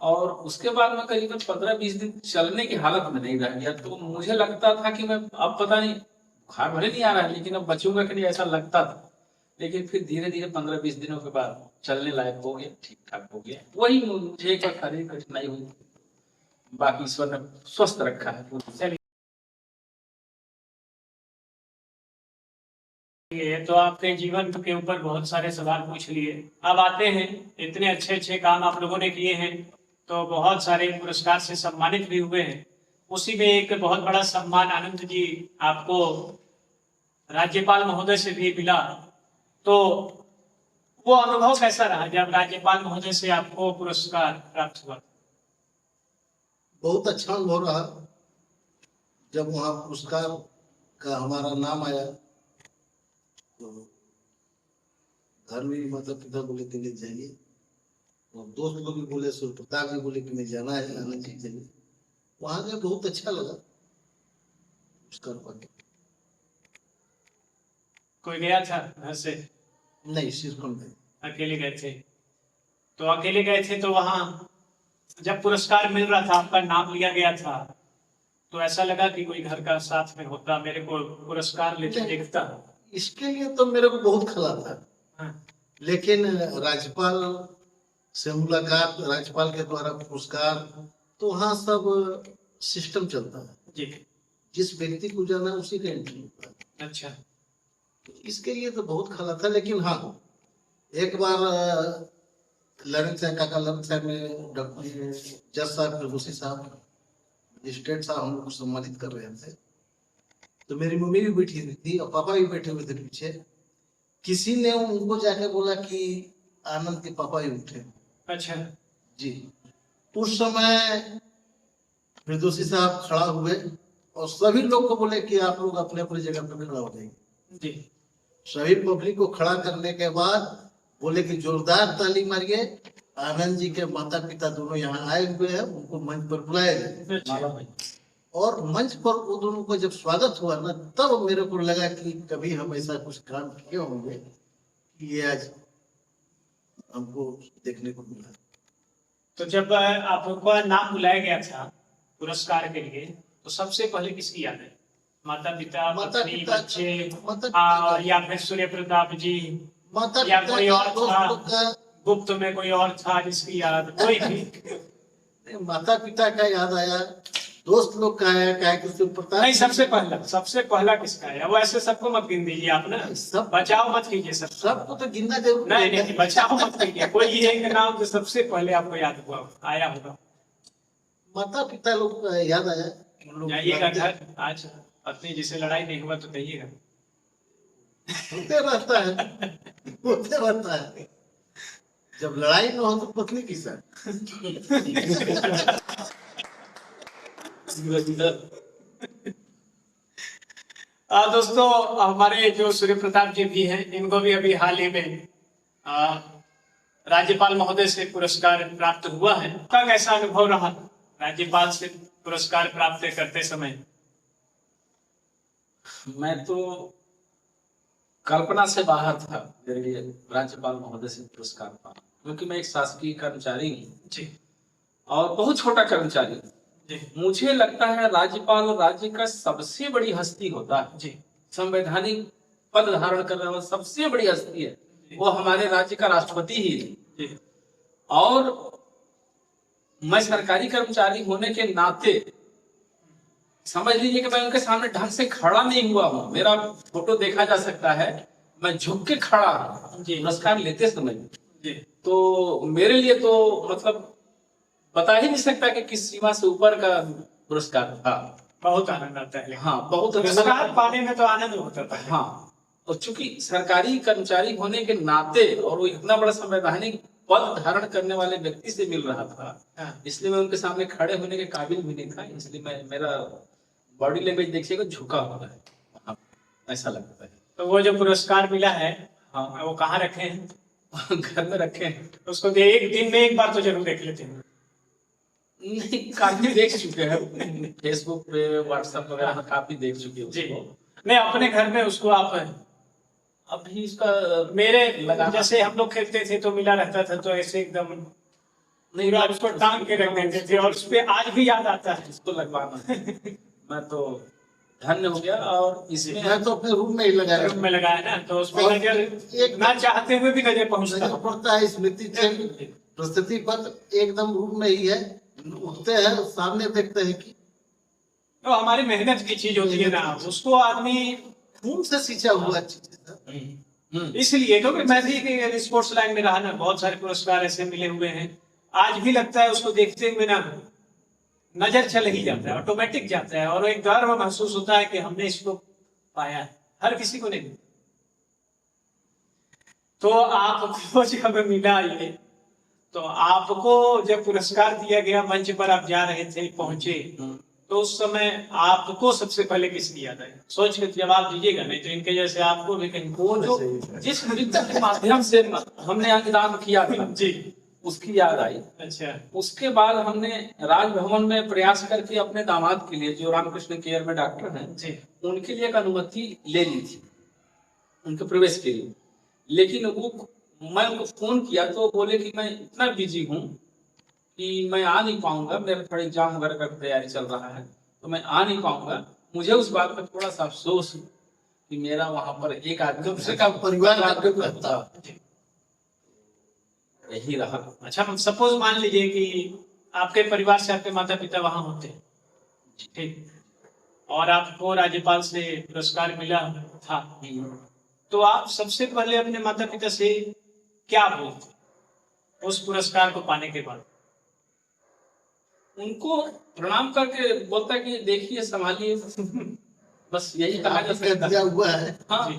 और उसके बाद मैं करीबन 15-20 दिन चलने की हालत में नहीं रह गया। तो मुझे लगता था कि मैं अब पता नहीं, बुखार भले नहीं आ रहा है लेकिन अब बचूंगा कि नहीं, ऐसा लगता था। लेकिन फिर धीरे धीरे 15-20 दिनों के बाद चलने लायक हो गया, ठीक ठाक हो गया। वही मुझे एक बार शारीरिक कठिनाई हुई, बाकी ईश्वर ने स्वस्थ रखा है।
चलिए, तो आपने जीवन के ऊपर बहुत सारे सवाल पूछ लिए। अब आते हैं, इतने अच्छे अच्छे काम आप लोगों ने किए हैं, तो बहुत सारे पुरस्कार से सम्मानित भी हुए हैं। उसी में एक बहुत बड़ा सम्मान आनंद जी आपको राज्यपाल महोदय से भी मिला, तो वो अनुभव कैसा रहा जब राज्यपाल महोदय से आपको पुरस्कार प्राप्त हुआ?
बहुत अच्छा अनुभव रहा। जब वहाँ पुरस्कार का हमारा नाम आया तो घर में भी माता पिता बोले कि नहीं जाइए, और दोस्त लोग भी बोले, सूर्य प्रताप भी बोले कि नहीं जाना है, आना चाहिए। वहां गए, बहुत अच्छा लगा पुरस्कार पाके।
कोई गया था घर से?
नहीं, सिर्फ हम गए,
अकेले गए थे। तो अकेले गए थे, तो वहां जब पुरस्कार मिल रहा था, आपका नाम लिया गया था, तो ऐसा लगा कि कोई घर का साथ में होता, मेरे को पुरस्कार लेते देखता?
इसके लिए तो मेरे को बहुत खला था।
हाँ।
लेकिन राज्यपाल से मुलाकात, राज्यपाल के द्वारा पुरस्कार, तो वहाँ सब सिस्टम चलता है
जी,
जिस व्यक्ति को जाना उसी का एंट्री होता है।
अच्छा।
इसके लिए तो बहुत खला था। लेकिन हाँ, एक बार ललन साहब, काका ललन साहब में डॉक्टर जज साहब, फिरदौसी साहब, मजिस्ट्रेट साहब हम लोग को सम्मानित कर रहे थे, तो मेरी मम्मी भी बैठी हुई थी और पापा भी बैठे हुए थे पीछे। किसी ने उनको जाके बोला कि आनंद के पापा ही उठे।
अच्छा
जी। उस समय फिरदौसी साहब खड़ा हुए और सभी लोग को बोले कि आप लोग अपने अपने जगह पर खड़ा हो जाएंगे
जी।
सभी पब्लिक को खड़ा करने के बाद बोले कि जोरदार ताली मारिए, आनंद जी के माता पिता दोनों यहाँ आए हुए हैं, उनको मंच पर बुलाया जाए।
अच्छा।
और मंच पर वो दोनों को जब स्वागत हुआ ना, तब मेरे को लगा कि कभी हम ऐसा कुछ काम किए होंगे कि ये आज हमको देखने को मिला।
तो जब आपको नाम बुलाया गया था पुरस्कार के लिए, तो सबसे पहले किसकी याद है? माता पिता, पत्नी, बच्चे, या फिर सूर्य प्रताप जी,
माता
या
पिता
कोई और
दोस्त
था?
लोग का,
गुप्त में कोई और था जिसकी याद? कोई भी?
माता पिता का याद आया, दोस्त लोग का आया, क्या कि सूर्य प्रताप
नहीं, सबसे पहला किसका है? वो ऐसे सबको मत गिन दीजिए आप ना,
सब
बचाव मत कीजिए
सबको तो गिनना जरूर
नहीं नहीं, बचाव मत कीजिए। कोई ये एक नाम जो सबसे पहले आपको याद हुआ, आया होगा।
माता पिता लोग का याद आया। उन लोग
जाइएगा घर, आज पत्नी जी से लड़ाई नहीं हुआ तो कहिएगा।
होते रहता है, होते रहता है। जब लड़ाई न हो तो पत्नी की साथ।
दोस्तों, हमारे जो सूर्य प्रताप जी भी हैं, इनको भी अभी हाल ही में राज्यपाल महोदय से पुरस्कार प्राप्त हुआ है। आपका कैसा अनुभव रहा राज्यपाल से पुरस्कार प्राप्त करते समय?
मैं तो कल्पना से बाहर था मेरे लिए राज्यपाल महोदय से पुरस्कार पाना, क्योंकि मैं एक शासकीय कर्मचारी हूँ
जी,
और बहुत छोटा कर्मचारी हूँ। मुझे लगता है राज्यपाल राज्य का सबसे बड़ी हस्ती होता है जी, संवैधानिक पद धारण करने वाला सबसे बड़ी हस्ती है, वो हमारे राज्य का राष्ट्रपति ही है जी। और मैं सरकारी कर्मचारी होने के नाते समझ लीजिए कि मैं उनके सामने ढंग से खड़ा नहीं हुआ हूँ। मेरा फोटो देखा जा सकता है, मैं झुक के खड़ा हूँ
जी।
पुरस्कार लेते समय।
जी।
तो मेरे लिए तो मतलब बता ही नहीं सकता कि किस सीमा से ऊपर का पुरस्कार था।
बहुत आनंद आता है।
हाँ, बहुत
पुरस्कार पाने में तो आनंद होता था।
हाँ, और चूंकि सरकारी कर्मचारी होने के नाते और वो इतना बड़ा संवैधानिक पद धारण करने वाले व्यक्ति से मिल रहा था,
हाँ।
इसलिए मैं उनके सामने खड़े होने के काबिल भी नहीं था। इसलिए मैं, मेरा बॉडी लैंग्वेज देखिएगा झुका हुआ है। हाँ, ऐसा लगता है।
तो वो जो पुरस्कार मिला है,
हाँ,
वो कहाँ रखे हैं?
घर में रखे हैं।
उसको एक दिन में एक बार तो जरूर देख लेते हैं।
नहीं, काफी देख चुके हैं फेसबुक पे, व्हाट्सएप वगैरह में काफी देख चुके हैं
जी।
उसको।
नहीं, अपने घर में उसको आप
अभी इसका
मेरे
लगाना-
जैसे हम लोग खेलते थे तो मिला रहता था, तो ऐसे एकदम
नहीं,
पूरा उसको टांग के रख देते थे, और उस पे आज भी याद आता है।
इसको लगवाना है। मैं तो धन्य हो गया। और इसमें
मैं तो अपने रूम में ही लगाया
रूम में लगाया ना, तो उस पे
और
नजर
एक
ना चाहते हुए भी नजर पहुंचता
नजर पड़ता है। स्मृति चिन्ह प्रस्तुति पत्र एकदम रूम में ही है। उठते हैं सामने देखते हैं कि
तो हमारी मेहनत की चीज होती है ना, उसको आदमी
खून से सींचा हुआ चीज है।
इसलिए, क्योंकि मैं भी स्पोर्ट्स लाइन में रहा ना, बहुत सारे पुरस्कार ऐसे मिले हुए हैं, आज भी लगता है उसको देखते हुए ना नजर चल ही जाता है, ऑटोमेटिक जाता है, और एक गर्व महसूस होता है कि हमने इसको पाया है। हर किसी को नहीं। तो आपको जब मिला ये, तो आपको जब पुरस्कार दिया गया, मंच पर आप जा रहे थे, पहुंचे, तो उस समय आपको सबसे पहले किसकी याद आई? सोच के जवाब दीजिएगा, नहीं तो इनके जैसे आपको भी कहीं
वो जो जिस नृत्य के माध्यम से हमने अंगदान किया था
जी,
उसकी याद आई।
अच्छा,
उसके बाद हमने राजभवन में प्रयास करके अपने दामाद के लिए, जो रामकृष्ण केयर में डॉक्टर हैं
जी,
उनके लिए एक अनुमति ले ली थी उनके प्रवेश के लिए। लेकिन वो, मैं उनको फोन किया तो बोले कि मैं इतना बिजी हूँ कि मैं आ नहीं पाऊंगा, मेरा थोड़ा एग्जाम वगैरह का तैयारी चल रहा है, तो मैं आ नहीं पाऊंगा। मुझे उस बात पर थोड़ा सा अफसोस कि मेरा वहां पर एक आदमी से का
परिवार का
परिवार
दुख
था, यही रहा।
अच्छा, सपोज मान लीजिए कि आपके परिवार से आपके माता पिता वहां होते, ठीक, और आपको राज्यपाल से पुरस्कार मिला था, तो आप सबसे पहले अपने माता पिता से क्या बोलते उस पुरस्कार को पाने के बाद?
उनको प्रणाम करके बोलता कि देखिए संभालिए, बस यही कहा जा
आपका
सकता
दिया
है।
हुआ है।
हाँ,
जी।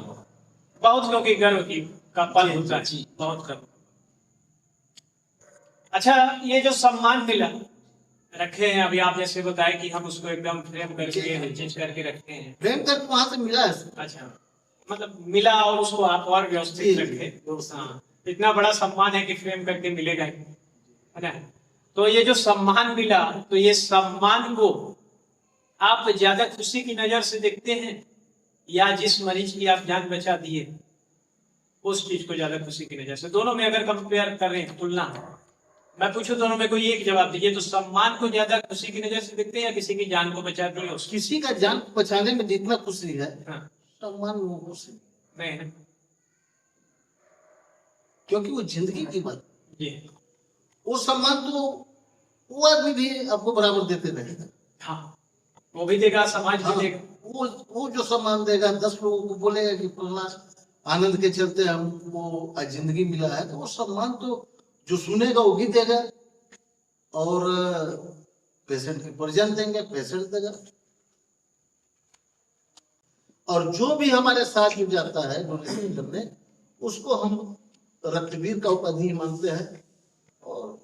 बहुत लोग की गर्व की का पल
जी,
होता है,
जी।
बहुत गर्व। अच्छा, ये जो सम्मान मिला, रखे हैं अभी आप जैसे बताए कि हम उसको एकदम फ्रेम करके हर चीज करके रखे हैं।
प्रेम करके वहां से मिला है।
अच्छा, मतलब मिला और उसको आप और व्यवस्थित
जी।
रखे। हाँ, इतना बड़ा सम्मान है कि फ्रेम करके मिलेगा ही, है ना? तो ये जो सम्मान मिला, तो ये सम्मान को आप ज्यादा खुशी की नजर से देखते हैं, या जिस मरीज की आप जान बचा दिए उस चीज को ज्यादा खुशी की नजर से? दोनों में अगर कंपेयर करें, तुलना, मैं पूछूं दोनों में कोई एक जवाब दीजिए, तो सम्मान को ज्यादा खुशी की नजर से देखते हैं या किसी की जान को बचा दी उसकी?
किसी का जान बचाने में जितना खुशी है,
हाँ,
सम्मान में वो खुशी
नहीं है।
क्योंकि वो जिंदगी की बात।
जी,
वो सम्मान तो वो आदमी भी आपको बराबर देते रहेगा।
हाँ, वो भी देगा, समाज भी
हाँ,
देगा।
वो जो सम्मान देगा, 10 लोगों को बोलेगा कि फलना आनंद के चलते हमको आज जिंदगी मिला है, तो वो सम्मान तो जो सुनेगा वो भी देगा, और पेशेंट के परिजन देंगे, पेशेंट देगा, और जो भी हमारे साथ जुड़ जाता है डोनेशन करने, उसको हम रक्तवीर का उपाधि मानते हैं। और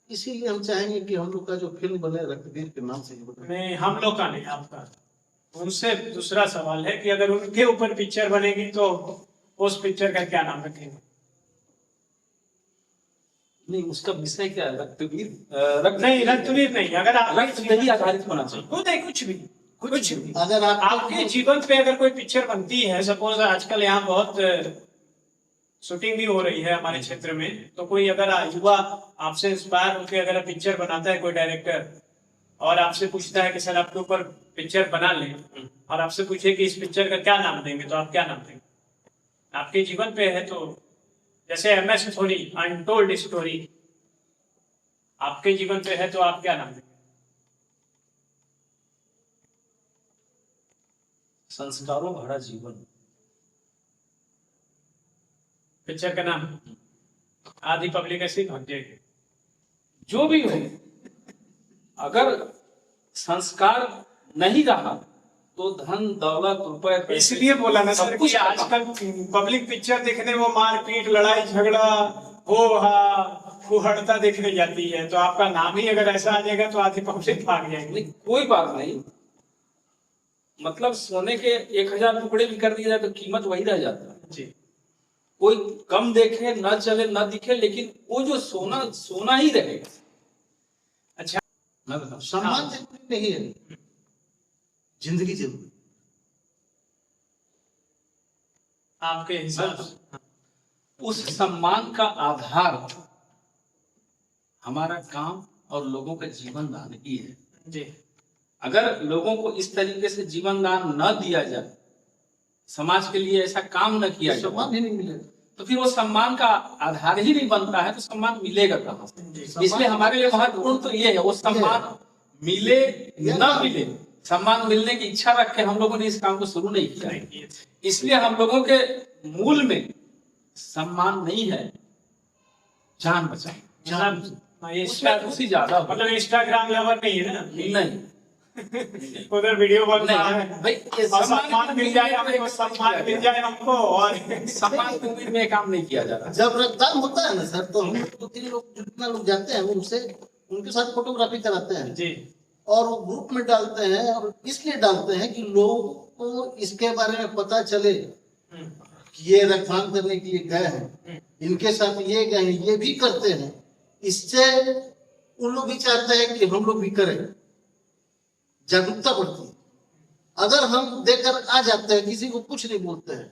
इसीलिए हम चाहेंगे कि हम लोग का जो फिल्म बने रक्तवीर के नाम से ही बने।
नहीं, हम लोग का नहीं, आपका। उनसे दूसरा सवाल है कि अगर उनके ऊपर पिक्चर बनेगी तो उस पिक्चर का क्या नाम रखेंगे?
नहीं, उसका विषय क्या है? रक्तवीर,
नहीं, रक्तवीर नहीं, अगर आप
रक्तदही आधारित होना चाहिए।
वो नहीं, कुछ भी, कुछ भी।
अगर
आपके जीवन पे अगर कोई पिक्चर बनती है, सपोज आजकल यहाँ बहुत शूटिंग भी हो रही है हमारे क्षेत्र में, तो कोई अगर युवा आपसे इंस्पायर होकर अगर पिक्चर बनाता है कोई डायरेक्टर, और आपसे पूछता है कि सर आपके ऊपर पिक्चर बना लें, और आपसे पूछे कि इस पिक्चर का क्या नाम देंगे, तो आप क्या नाम देंगे? आपके जीवन पे है, तो जैसे MS धोनी अनटोल्ड स्टोरी आपके जीवन पे है, तो आप क्या नाम देंगे?
संस्कारों भरा जीवन।
पिक्चर का नाम आधी पब्लिक ऐसे ही भाग जाएगी।
जो भी हो, अगर संस्कार नहीं रहा तो धन दौलत रुपए पैसे
इसलिए बोला ना
सब
सर
कुछ
कि आजकल पब्लिक पिक्चर देखने वो मारपीट लड़ाई झगड़ा हो हा फुहड़ता देखने जाती है, तो आपका नाम ही अगर ऐसा आ जाएगा तो आधी पब्लिक भाग जाएगी।
नहीं, कोई बात नहीं। मतलब सोने के 1000 टुकड़े भी कर दिए जाए तो कीमत वही रह जाता है।
जी
कोई कम देखे न चले न दिखे, लेकिन वो जो सोना सोना ही रहेगा।
अच्छा,
मैं बताऊं,
सम्मान जरूरी नहीं है, जिंदगी जरूरी।
आपके हिसाब से
उस सम्मान का आधार हमारा काम और लोगों का जीवन दान ही है।
जी
अगर लोगों को इस तरीके से जीवन दान न दिया जाए, समाज के लिए ऐसा काम न किया
सम्मान
जाए,
ही नहीं मिलेगा।
तो फिर वो सम्मान का आधार ही नहीं बनता है, तो सम्मान मिलेगा कहाँ से? इसलिए हमारे लिए महत्वपूर्ण तो ये है, वो सम्मान मिले न मिले, सम्मान मिलने की इच्छा रख के हम लोगों ने इस काम को शुरू नहीं किया। इसलिए हम लोगों के मूल में सम्मान नहीं है, जान बचाए।
जान
उसमें खुशी ज्यादा हो।
मतलब इंस्टाग्राम लवर नहीं है ना?
नहीं
उधर वीडियो बन रहा है
नहीं भाई, ये
और सम्मान मिल जाए हमको, सम्मान मिल जाए हमको और
सम्मान की उम्मीद में काम नहीं किया जा रहा।
जब रक्तदान होता है ना सर, तो हम 2-3 लोग जितना लोग जाते हैं उनसे उनके साथ फोटोग्राफी कराते हैं
जी
और वो ग्रुप में डालते हैं, और इसलिए डालते हैं कि लोगों को इसके बारे में पता चले कि ये रक्तदान करने के लिए गए हैं, इनके साथ ये गए हैं, ये भी करते हैं। इससे उन लोग भी चाहते हैं कि हम लोग भी करें, जागरूकता बढ़ती है। अगर हम देकर आ जाते हैं, किसी को कुछ नहीं बोलते हैं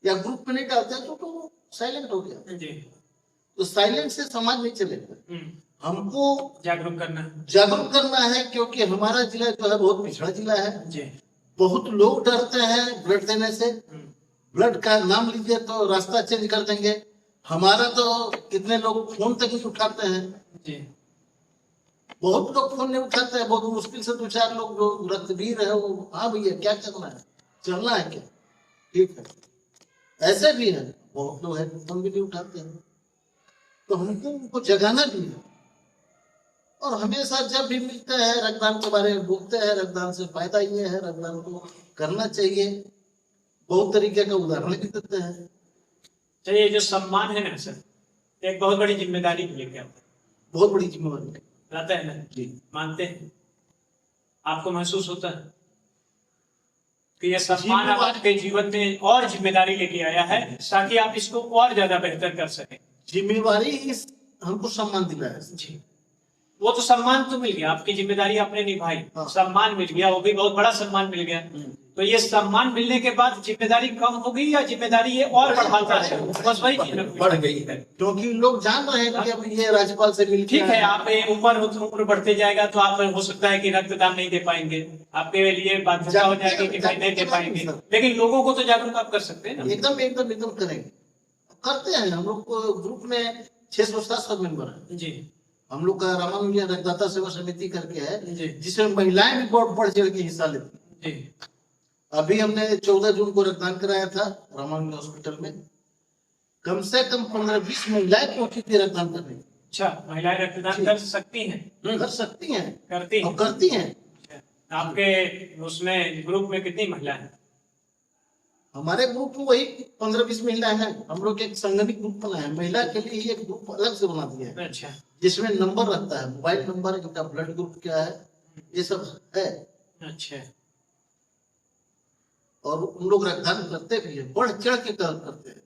या ग्रुप में नहीं डालते हैं, तो साइलेंट हो गया।
जी
तो साइलेंट से समाज नहीं चलेगा। हमको
जागरूक करना है।
जागरूक करना है, क्योंकि हमारा जिला जो है बहुत पिछड़ा जिला है।
जी
बहुत लोग डरते हैं ब्लड देने से। ब्लड का नाम लीजिए तो रास्ता चेंज कर देंगे। हमारा तो कितने लोग फोन तक ही उठाते हैं,
जी
बहुत लोग फोन नहीं उठाते हैं। बहुत मुश्किल से 2-4 लोग जो रक्तवीर है वो, हाँ भैया क्या करना है, चलना है क्या, ठीक है। ऐसे भी है, बहुत लोग हैं फोन भी नहीं उठाते हैं। तो हमको उनको जगाना भी है, और हमेशा जब भी मिलते हैं रक्तदान के बारे में बोलते हैं। रक्तदान से फायदा ये है, रक्तदान को करना चाहिए। बहुत तरीके का उदाहरण भी देते हैं।
चलिए, ये जो सम्मान है ना सर, एक बहुत बड़ी जिम्मेदारी भी लेके आता है।
बहुत बड़ी जिम्मेवारी
रहता है ना
जी।
मानते हैं? आपको महसूस होता है कि ये सम्मान अब आपके जीवन में और जिम्मेदारी लेके आया है, ताकि आप इसको और ज्यादा बेहतर कर सकें?
जिम्मेवारी इस हमको सम्मान दिलाया है।
जी, वो तो सम्मान तो मिल गया, आपकी जिम्मेदारी आपने निभाई,
हाँ।
सम्मान मिल गया, वो भी बहुत बड़ा सम्मान मिल गया। तो ये सम्मान मिलने के बाद जिम्मेदारी कम होगी या जिम्मेदारी ये और बढ़ाता है? बस वही चीज
बढ़ गई है,
क्योंकि लोग जान रहे हैं कि अब ये राज्यपाल से मिल
ठीक है। आप उम्र बढ़ते जाएगा तो आप हो सकता है कि रक्तदान नहीं दे पाएंगे, आपके लिए बाध्यता हो जाएगी कि भाई नहीं दे पाएंगे, लेकिन लोगों को तो जागरूक आप कर सकते हैं ना।
एकदम एकदम एकदम करेंगे, करते हैं। हम लोग को ग्रुप में 600-700 मेंबर है।
जी
हम लोग का रामानुजन रक्तदाता सेवा समिति करके
जी।
है, जिसमें महिलाएं भी बहुत बढ़ चढ़ के हिस्सा लेती हैं।
जी
अभी हमने 14 जून को रक्तदान कराया था रामानुजन हॉस्पिटल में। कम से कम 15-20 महिलाएं पहुंची थी रक्तदान करने।
अच्छा, महिलाएं रक्तदान कर सकती हैं?
कर सकती हैं,
करती
और
हैं?
करती हैं।
आपके उसमें ग्रुप में कितनी महिलाएं हैं?
हमारे ग्रुप में वही 15-20 महिलाएं हैं। हम लोग एक संगठित ग्रुप बनाया है, महिला के लिए ही एक ग्रुप अलग से बना दिया है,
अच्छा
जिसमें नंबर रहता है, मोबाइल नंबर, इनका ब्लड ग्रुप क्या है, ये सब है।
अच्छा।
और उन लोग रक्तदान करते भी है, बढ़ चढ़ के करते हैं।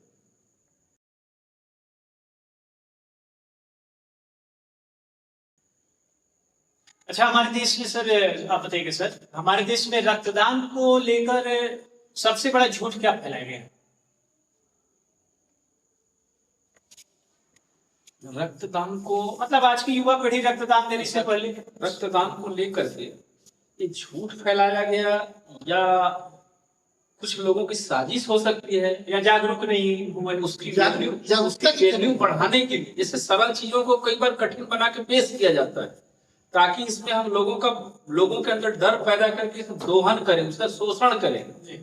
अच्छा, हमारे देश में सर, आप बताइए सर, हमारे देश में रक्तदान को लेकर सबसे बड़ा झूठ क्या फैलाया गया?
रक्तदान को,
मतलब आज की युवा पीढ़ी रक्तदान देने से पहले
रक्तदान को लेकर के ये झूठ फैलाया गया, या कुछ लोगों की साजिश हो सकती है,
या जागरूक नहीं हुए उसकी
जागरूकता की
वैल्यू बढ़ाने के लिए जैसे सरल चीजों को कई बार कठिन बना के पेश किया जाता है। ताकि इसमें हम लोगों के अंदर डर पैदा करके इसका दोहन करें, उसका शोषण करें।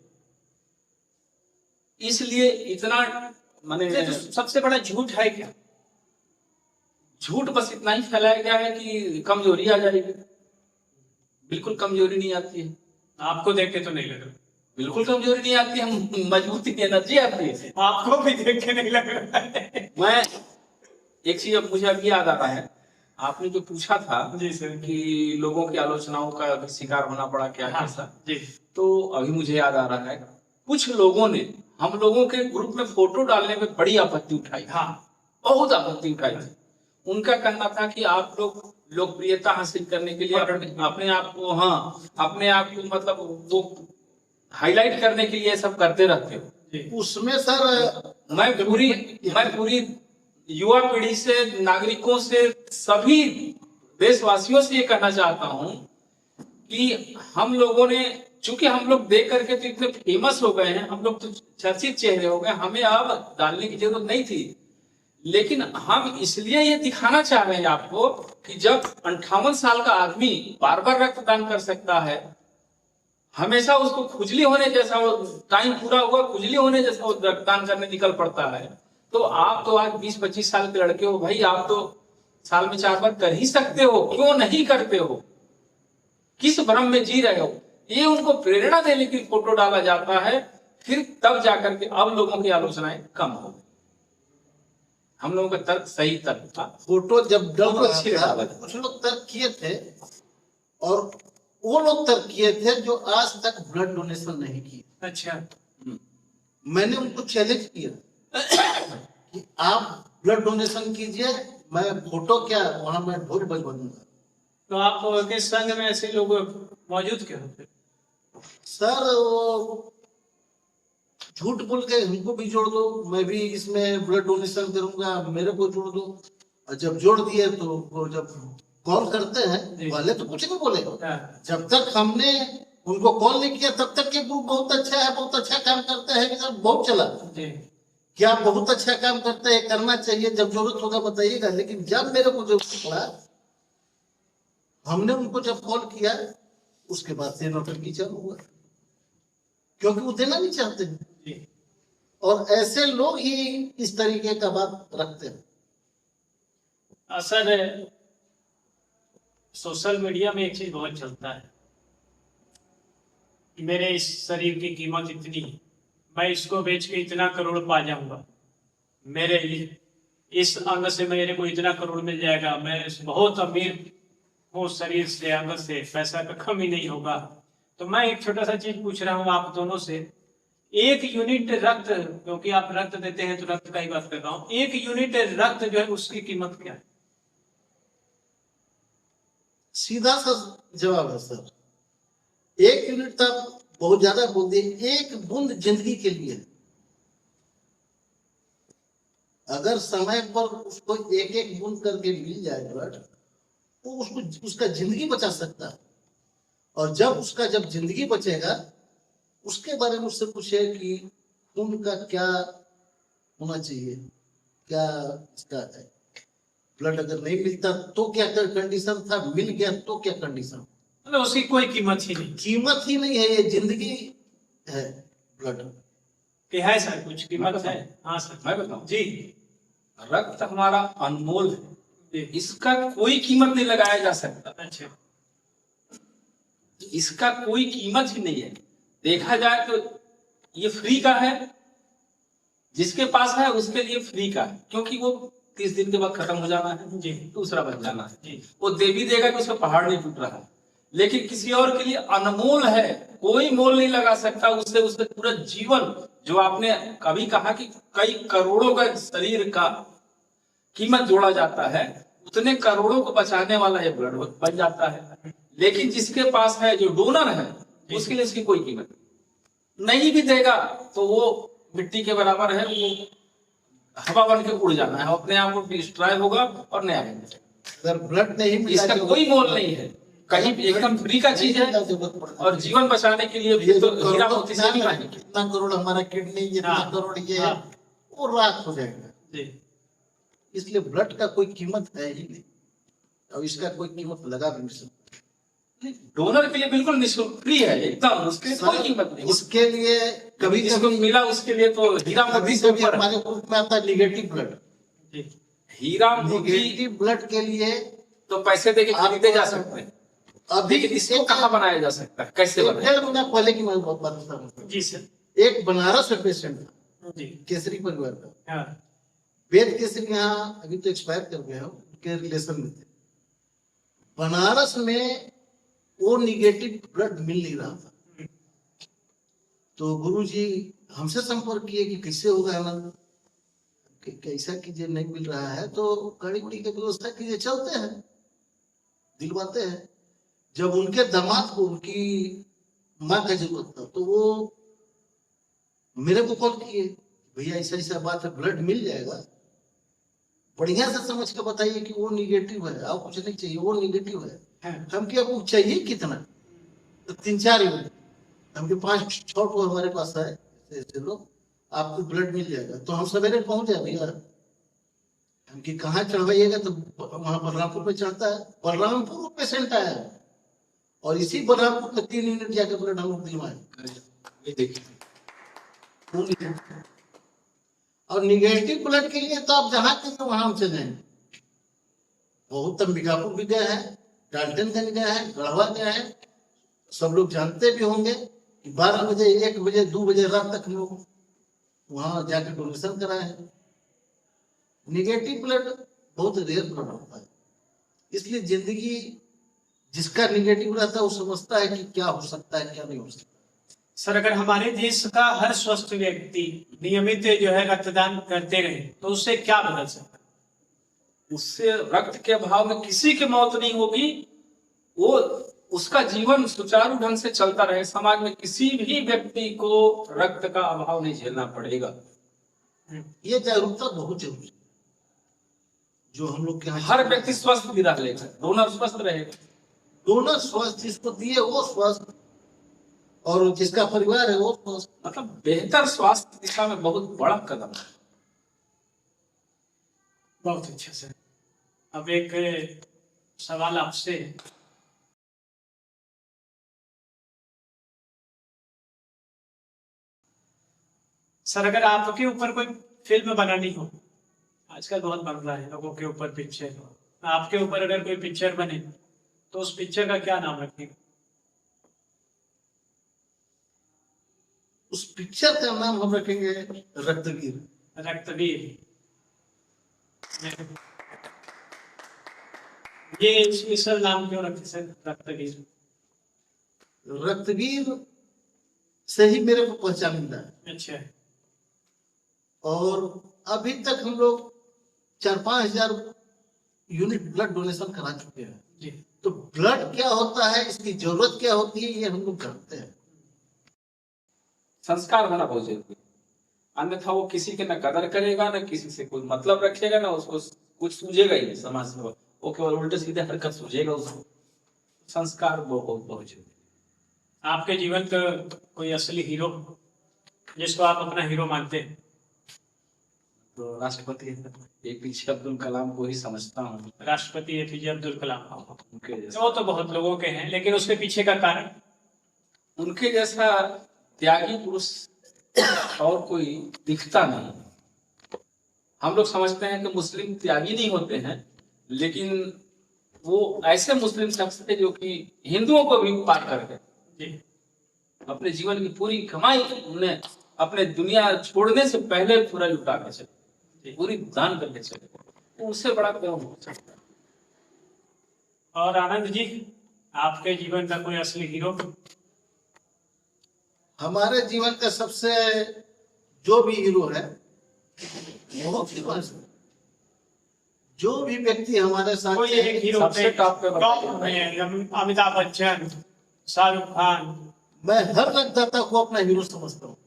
इसलिए इतना माने
ये तो सबसे बड़ा झूठ है क्या?
झूठ बस इतना ही फैलाया गया है कि कमजोरी आ जाएगी। बिल्कुल कमजोरी नहीं आती है,
आपको देख के तो नहीं लग रहा।
बिल्कुल कमजोरी नहीं आती है, मजबूती एनर्जी आती है।
आपको भी देख के नहीं लग रहा है।
मैं एक चीज अब मुझे अभी याद आ रहा है, आपने जो पूछा था
जी सर।
कि लोगों की आलोचनाओं का भी शिकार होना पड़ा क्या
हाँ,
कैसा,
जी
तो अभी मुझे याद आ रहा है कुछ लोगों ने हम लोगों के ग्रुप में फोटो डालने में बड़ी आपत्ति उठाई।
हाँ,
बहुत आपत्ति उठाई थी। उनका कहना था कि आप लोग लोकप्रियता हासिल करने के लिए अपने आप को, हाँ अपने आप को मतलब वो हाईलाइट करने के लिए सब करते रहते हो।
जी
उसमें सर
मैं पूरी युवा पीढ़ी से, नागरिकों से, सभी देशवासियों से ये कहना चाहता हूँ कि हम लोगों ने, चूंकि हम लोग देख करके तो इतने फेमस हो गए हैं, हम लोग तो चर्चित चेहरे हो गए, हमें अब डालने की जरूरत नहीं थी। लेकिन हम इसलिए ये दिखाना चाह रहे हैं आपको कि जब 58 साल का आदमी बार बार रक्तदान कर सकता है, हमेशा उसको खुजली होने जैसा, वो टाइम पूरा हुआ खुजली होने जैसा वो रक्तदान करने निकल पड़ता है, तो आप तो आज 20-25 साल के लड़के हो भाई, आप तो साल में 4 बार कर ही सकते हो, क्यों नहीं करते हो? किस भ्रम में जी रहे हो? ये उनको प्रेरणा देने की फोटो डाला जाता है, फिर तब जाकर के अब लोगों की आलोचनाएं कम हो गई। हम लोगों का तर्क सही तर्क था।
फोटो जब डल
बहुत
रहा
अच्छी
था,
बात है।
कुछ लोग तर्क किए थे और वो लोग तर्क किए थे जो आज तक ब्लड डोनेशन नहीं किए।
अच्छा।
मैंने उनको चैलेंज किया कि आप ब्लड डोनेशन कीजिए, मैं फोटो क्या वहां मैं ढोल बजवा दूंगा।
तो आप के संग में ऐसे लोग मौजूद क्यों होते?
सर वो झूठ बोल के हमको भी जोड़ दो, मैं भी इसमें ब्लड डोनेशन करूंगा, मेरे को जोड़ दो। और जब जोड़ दिए तो वो जब कॉल करते हैं
जी।
पहले तो कुछ नहीं बोले,
हाँ,
जब तक हमने उनको कॉल नहीं किया तब तक के ग्रुप बहुत अच्छा है, बहुत अच्छा काम करता है, सर बहुत चला
जी
क्या बहुत अच्छा काम करते हैं, करना चाहिए, जब जरूरत होगा बताइएगा। लेकिन जब मेरे को जरूरत पड़ा, हमने उनको जब कॉल किया, उसके बाद से नौटंकी चालू हुआ, क्योंकि वो देना नहीं चाहते हैं।
जी।
और ऐसे लोग ही इस तरीके का बात रखते हैं।
सर, सोशल मीडिया में एक चीज बहुत चलता है, मेरे इस शरीर की कीमत इतनी है, मैं इसको बेच के इतना करोड़ पा जाऊंगा, मेरे इस अंग से मेरे को इतना करोड़ मिल जाएगा, मैं बहुत अमीर हूँ, शरीर से अंग से पैसा का कमी नहीं होगा। तो मैं एक छोटा सा चीज पूछ रहा हूँ आप दोनों से, 1 यूनिट रक्त, क्योंकि आप रक्त देते हैं तो रक्त का ही बात कर रहा हूँ, 1 यूनिट रक्त जो है उसकी कीमत क्या है?
सीधा सा जवाब है सर, 1 यूनिट तक बहुत ज्यादा बोल दिए, 1 बूंद जिंदगी के लिए। अगर समय पर उसको 1-1 बूंद करके मिल जाए ब्लड, तो उसको उसका जिंदगी बचा सकता है। और जब जिंदगी बचेगा, उसके बारे में उससे पूछे कि खून का क्या होना चाहिए, क्या इसका है, ब्लड अगर नहीं मिलता तो क्या कंडीशन था, मिल गया तो क्या कंडीशन।
मतलब उसकी कोई कीमत ही नहीं
कीमत ही नहीं है, ये जिंदगी है ब्लड
कि है सर, कुछ कीमत है? हाँ सर।
मैं बताऊं
जी
रक्त हमारा अनमोल है,
जी।
इसका कोई कीमत नहीं लगाया जा सकता,
अच्छा।
इसका कोई कीमत ही नहीं है। देखा जाए तो ये फ्री का है, जिसके पास है उसके लिए फ्री का है, क्योंकि वो 30 दिन के बाद खत्म हो जाना है
जी
दूसरा बन जाना है।
जी।
वो दे भी देगा कि उसका पहाड़ नहीं टूट रहा है, लेकिन किसी और के लिए अनमोल है, कोई मोल नहीं लगा सकता उससे। उससे पूरा जीवन, जो आपने कभी कहा कि कई करोड़ों का शरीर का कीमत जोड़ा जाता है, उतने करोड़ों को बचाने वाला ये ब्लड बन जाता है। लेकिन जिसके पास है, जो डोनर है, उसके लिए इसकी कोई कीमत नहीं भी देगा तो वो मिट्टी के बराबर है, वो हवा बन के उड़ जाना है, अपने आप को डिस्ट्रॉय होगा और नया बन जाएगा।
अगर ब्लड नहीं मिला,
इसका कोई मोल नहीं है, कहीं भी एकदम फ्री का चीज है। और जीवन बचाने के लिए
ये
तो
जो
हीरा
करोड़ों
मोती से भी नहीं।
कितना करोड़ हमारा किडनी, जितना
हाँ,
करोड़ ये
हाँ।
वो राख हो जाएगा।
जी।
इसलिए ब्लड का कोई कीमत है ही नहीं। अब इसका कोई कीमत लगा भी नहीं सकता।
डोनर के लिए बिल्कुल निःशुल्क फ्री है एकदम, उसके लिए कोई कीमत नहीं।
इसके लिए कभी
जिसको
कभी
मिला उसके लिए तो हीरा
कभी
मोती से
कभी
ऊपर है।
हमारे ग्रुप में आता है निगेटिव ब्लड।
हीरा मोती
निगेटिव ब्लड के लिए
तो पैसे देके खरीदे जा सकते हैं,
अभी
लेकिन इसको कहाँ बनाया जा सकता है, कैसे
एक
बनाया?
1.5 महीना पहले की मैं बहुत बात बता रहा हूँ।
जी सर।
एक बनारस में पेशेंट था,
जी।
केसरी परिवार का।
हाँ।
वेद केसरी यहाँ अभी तो एक्सपायर कर गए हो, उनके रिलेशन में थे। बनारस में वो निगेटिव ब्लड मिल नहीं रहा था, तो गुरुजी हमसे संपर्क किए कि कैसे होगा आनंद, कैसा कीजिए, नहीं मिल रहा है तो गाड़ी गुड़ी की व्यवस्था कीजिए, चलते हैं, दिलवाते हैं। जब उनके दामाद को उनकी माँ का जरूरत था तो वो मेरे को कॉल किए, भैया ऐसा ऐसा बात है, ब्लड मिल जाएगा, बढ़िया से समझ के बताइए कि वो निगेटिव है, आप कुछ नहीं चाहिए, वो निगेटिव है। हम क्या आपको चाहिए कितना? तो 3-4 यूनिट, हमके 5-6 को हमारे पास है, ऐसे लोग, आपको ब्लड मिल जाएगा। तो हम सवेरे पहुंच जाए भैया, हमकी कहाँ चढ़वाइएगा? तो वहां बलरामपुर पे चढ़ता है, बलरामपुर पेशेंट आया और इसी बलरामपुर में 3 यूनिट जाकर ब्लड हम लोग दिलवाए।
ये देखिए,
और निगेटिव ब्लड के लिए तो आप जहां कहेंगे वहां हम चले जाएंगे। बहुत अंबिकापुर भी गए हैं, डाल्टनगंज गए हैं, गढ़वा गए हैं। सब लोग जानते भी होंगे कि 12 बजे, 1 बजे, 2 बजे रात तक हम लोग वहां जाकर डोनेशन कराए हैं। निगेटिव ब्लड बहुत रेयर ब्लड होता है, इसलिए जिंदगी जिसका निगेटिव रहता है वो समझता है कि क्या हो सकता है, क्या नहीं हो सकता।
सर, अगर हमारे देश का हर स्वस्थ व्यक्ति नियमित जो है रक्तदान करते रहे तो उससे क्या बदल सकता है?
उससे रक्त के अभाव में किसी की मौत नहीं होगी, वो उसका जीवन सुचारू ढंग से चलता रहे, समाज में किसी भी व्यक्ति को रक्त का अभाव नहीं झेलना पड़ेगा।
ये जागरूकता बहुत जरूरी है, जो हम लोग के यहाँ
हर व्यक्ति स्वस्थ भी रह लेगा, डोनर स्वस्थ रहेगा।
दोनों स्वस्थ, जिसको दिए वो स्वस्थ और जिसका परिवार है वो स्वस्थ।
मतलब बेहतर स्वास्थ्य दिशा में बहुत बड़ा कदम है।
बहुत अच्छा सर। अब एक सवाल आपसे, सर, अगर आपके ऊपर कोई फिल्म बनानी हो, आजकल बहुत बन रहा है लोगों के ऊपर पिक्चर, आपके ऊपर अगर कोई पिक्चर बने तो उस पिक्चर का क्या नाम रखेंगे?
उस पिक्चर का नाम हम रखेंगे रक्तवीर।
रक्तवीर। ये स्पेशल नाम क्यों रखे सर, रक्तवीर?
रक्तवीर से ही मेरे को पहचान मिला है।
अच्छा।
और अभी तक हम लोग 4-5 हजार यूनिट ब्लड डोनेशन करा चुके हैं।
जी।
तो ब्लड क्या होता है, इसकी जरूरत क्या होती है, ये हम लोग जानते हैं।
संस्कार होना बहुत जरूरी है, अन्यथा वो किसी के न कदर करेगा, न किसी से कोई मतलब रखेगा, ना उसको कुछ सूझेगा ही नहीं समाज में, वो केवल उल्टे सीधे हरकत सूझेगा उसको। संस्कार बहुत बहुत जरूरी है।
आपके जीवन का कोई असली हीरो जिसको आप अपना हीरो मानते हैं?
तो राष्ट्रपति APJ अब्दुल कलाम को ही समझता हूँ।
राष्ट्रपति APJ अब्दुल कलाम।
उनके जैसा,
वो तो बहुत लोगों के हैं, लेकिन उसके पीछे का कारण?
उनके जैसा त्यागी पुरुष और कोई दिखता नहीं। हम लोग समझते हैं कि मुस्लिम त्यागी नहीं होते हैं, लेकिन वो ऐसे मुस्लिम शख्स थे जो कि हिंदुओं को भी पार कर गए।
जी।
अपने जीवन की पूरी कमाई उन्हें अपने दुनिया छोड़ने से पहले पूरा लुटा के चले, पूरी दान करके चले, तो उससे बड़ा क्या हो सकता है।
और आनंद जी, आपके जीवन का कोई असली हीरो?
हमारे जीवन का सबसे जो भी हीरो है वो हीरो है। जो भी व्यक्ति हमारे साथ
कोई एक हीरो
सबसे टॉप पे बताइए।
टॉप में, अमिताभ बच्चन, शाहरुख खान।
मैं हर रक्तदाता को अपना हीरो समझता हूँ।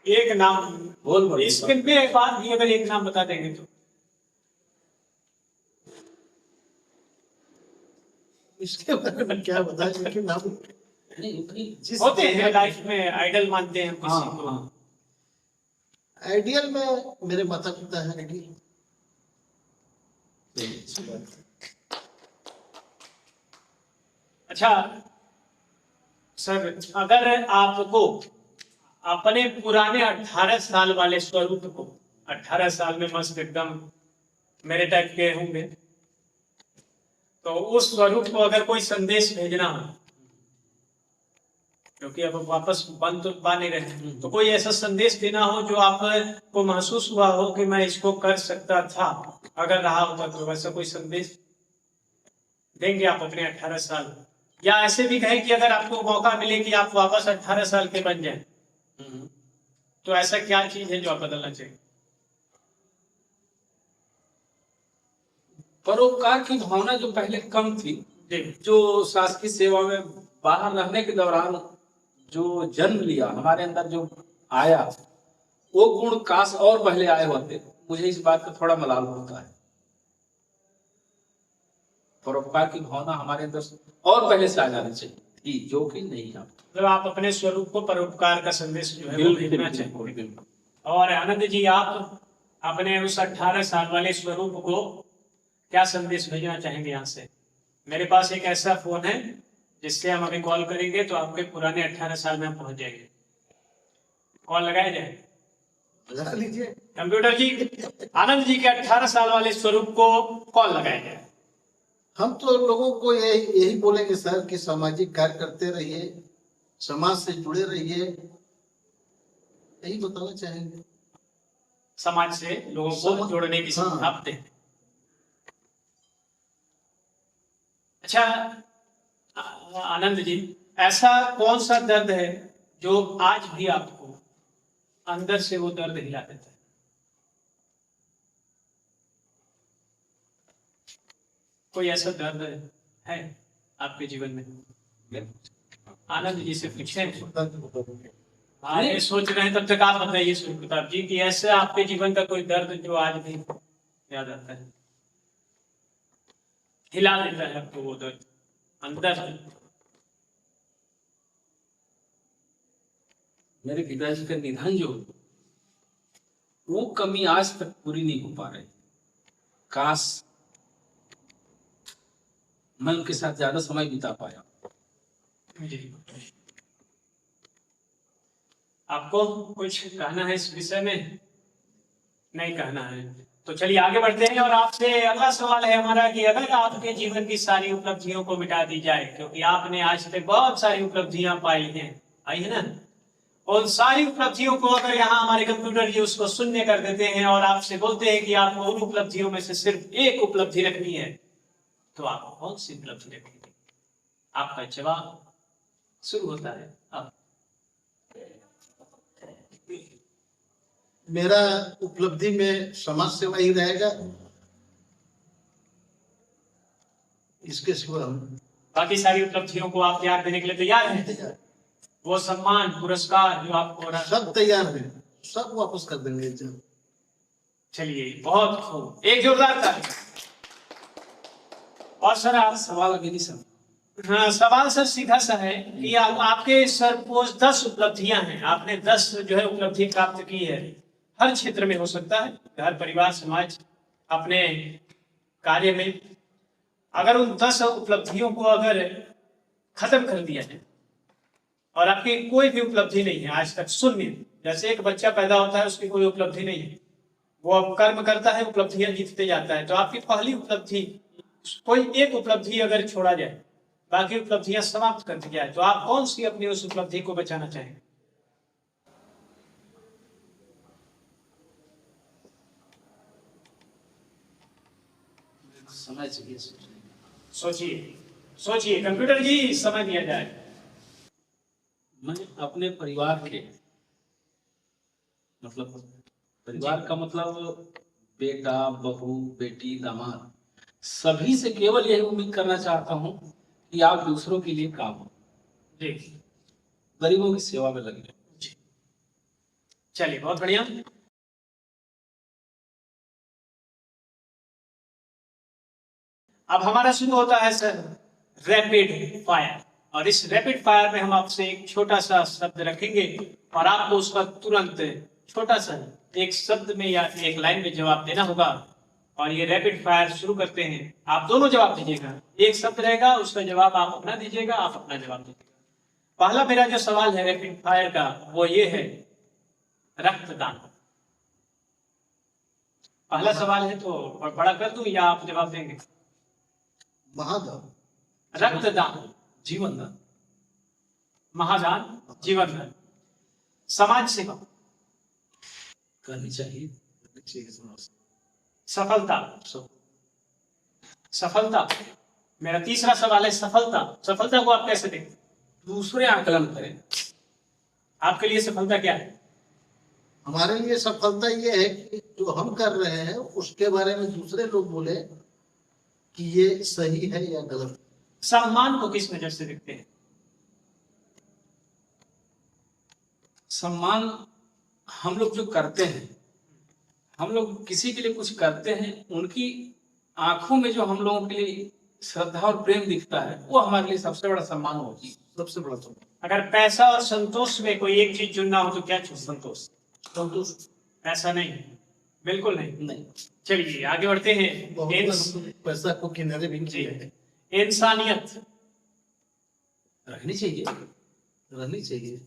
एक नाम
बोल
इसके बाद भी अगर एक नाम बता देंगे तो?
इसके बारे में क्या बताएं, लेकिन हम जिस
होते हैं लाइफ में आइडल मानते हैं किसी को।
आइडियल में मेरे माता पिता हैं आइडियल।
अच्छा सर, अगर आपको अपने पुराने 18 साल वाले स्वरूप को, 18 साल में मस्त एकदम मेरे टाइप के होंगे, तो उस स्वरूप को अगर कोई संदेश भेजना हो, क्योंकि अब वापस बन तो पा नहीं रहे, तो कोई ऐसा संदेश देना हो जो आपको महसूस हुआ हो कि मैं इसको कर सकता था अगर रहा होता, तो वैसा कोई संदेश देंगे आप अपने 18 साल? या ऐसे भी कहें कि अगर आपको मौका मिले कि आप वापस 18 साल के बन जाएं, तो ऐसा क्या चीज है जो आप बदलना चाहिए?
परोपकार की भावना जो पहले कम थी, जो शासकीय सेवा में बाहर रहने के दौरान जो जन्म लिया, हमारे अंदर जो आया, वो गुण काश और पहले आए होते। मुझे इस बात का थोड़ा मलाल होता है। परोपकार की भावना हमारे अंदर और पहले से आ जानी चाहिए, जो कि नहीं है।
मतलब आप अपने स्वरूप को परोपकार का संदेश जो है वो भेजना चाहिए। और आनंद जी, आप अपने उस 18 साल वाले स्वरूप को क्या संदेश भेजना चाहेंगे यहाँ से? मेरे पास एक ऐसा फोन है जिससे हम अभी कॉल करेंगे तो आपके पुराने 18 साल में हम पहुंच जाएंगे। कॉल लगाया जाए?
लगा लीजिए।
कंप्यूटर जी, आनंद जी के 18 साल वाले स्वरूप को कॉल लगाया जाए।
हम तो लोगों को यही बोलेंगे सर कि सामाजिक कार्य करते रहिए, समाज से जुड़े रहिए, यही बताना चाहेंगे।
समाज से लोगों को जोड़ने की
हाँ।
आप दें। अच्छा आनंद जी, ऐसा कौन सा दर्द है जो आज भी आपको अंदर से वो दर्द हिला देता है? कोई ऐसा दर्द है आपके जीवन में? आनंद जी से पूछे। हाँ, ये सोच रहे हैं, तब तक आप बताइए सूर्य प्रताप जी कि ऐसा आपके जीवन का कोई दर्द जो आज भी याद आता है, हिला देता है आपको वो दर्द अंदर से?
मेरे पिताजी का निधन जो, वो कमी आज तक पूरी नहीं हो पा रही। काश मैं उनके साथ ज्यादा समय बिता पाया।
जी, आपको कुछ कहना है इस विषय में? नहीं कहना है तो चलिए आगे बढ़ते हैं। और आपसे अगला सवाल है हमारा कि अगर आपके जीवन की सारी उपलब्धियों को मिटा दी जाए, क्योंकि आपने आज तक बहुत सारी उपलब्धियां पाई हैं, आई है ना, उन सारी उपलब्धियों को अगर यहाँ हमारे कंप्यूटर जी उसको शून्य कर देते हैं और आपसे बोलते हैं कि आपको उन उपलब्धियों में से सिर्फ एक उपलब्धि रखनी है, तो आप कौन सी उपलब्धि रखेंगे? आपका जवाब शुरू होता है अब।
मेरा उपलब्धि में समाज सेवा ही रहेगा, इसके सिवा
बाकी सारी उपलब्धियों को आप त्याग देने के लिए तैयार हैं? वो सम्मान पुरस्कार जो आपको हो रहा है,
सब तैयार है, सब वापस कर देंगे।
चलिए बहुत खूब, एक जोरदार ताली। और सर आप
सवाल अभी नहीं समझ।
हाँ, सवाल सर सीधा सा है कि आपके सपोज 10 उपलब्धियां हैं, आपने 10 जो है उपलब्धि प्राप्त की है, हर क्षेत्र में हो सकता है, घर परिवार समाज अपने कार्य में। अगर उन 10 उपलब्धियों को अगर खत्म कर दिया जाए और आपकी कोई भी उपलब्धि नहीं है आज तक, शून्य, जैसे एक बच्चा पैदा होता है उसकी कोई उपलब्धि नहीं है, वो अब कर्म करता है, उपलब्धियां जीतते जाता है, तो आपकी पहली उपलब्धि, कोई एक उपलब्धि अगर छोड़ा जाए, बाकी उपलब्धियां समाप्त कर दी जाए, तो आप कौन सी अपनी उस उपलब्धि को बचाना चाहेंगे?
समय चाहिए।
सोचिए सोचिए कंप्यूटर जी, समय दिया जाए।
मैं अपने परिवार के, मतलब परिवार का मतलब बेटा बहू बेटी दामाद, सभी से केवल यही उम्मीद करना चाहता हूं कि आप दूसरों के लिए काम हो,
जी,
गरीबों की सेवा में लगे।
चलिए बहुत बढ़िया। अब हमारा शुरू होता है सर रैपिड फायर, और इस रैपिड फायर में हम आपसे एक छोटा सा शब्द रखेंगे और आपको उसका तुरंत छोटा सा एक शब्द में या एक लाइन में जवाब देना होगा और ये रैपिड फायर शुरू करते हैं। आप दोनों जवाब दीजिएगा, एक शब्द रहेगा उसका जवाब आप अपना दीजिएगा, आप अपना जवाब दीजिएगा। पहला मेरा जो सवाल है रैपिड फायर का वो ये है रक्तदान। पहला सवाल है तो बड़ा कर दूं या आप जवाब देंगे?
महादान,
रक्तदान,
जीवन दान,
महादान, जीवन दान, समाज सेवा,
करनी चाहिए।
सफलता, सफलता। मेरा तीसरा सवाल है सफलता। सफलता को आप कैसे देखते हैं?
दूसरे आकलन करें।
आपके लिए सफलता क्या है?
हमारे लिए सफलता ये है कि जो हम कर रहे हैं उसके बारे में दूसरे लोग बोले कि ये सही है या गलत।
सम्मान को किस नजर से देखते हैं?
सम्मान हम लोग जो करते हैं, हम लोग किसी के लिए कुछ करते हैं, उनकी आंखों में जो हम लोगों के लिए श्रद्धा और प्रेम दिखता है वो हमारे लिए सबसे बड़ा सम्मान होगी।
सबसे बड़ा सम्मान।
अगर पैसा और संतोष में कोई एक चीज चुनना हो तो क्या चुन?
संतोष।
संतोष
पैसा नहीं, बिल्कुल नहीं।
नहीं,
चलिए आगे बढ़ते हैं।
बहुत लोग पैसा को किनारे भी
जी,
किए हैं।
इंसानियत,
रहनी चाहिए।
रहनी चाहिए।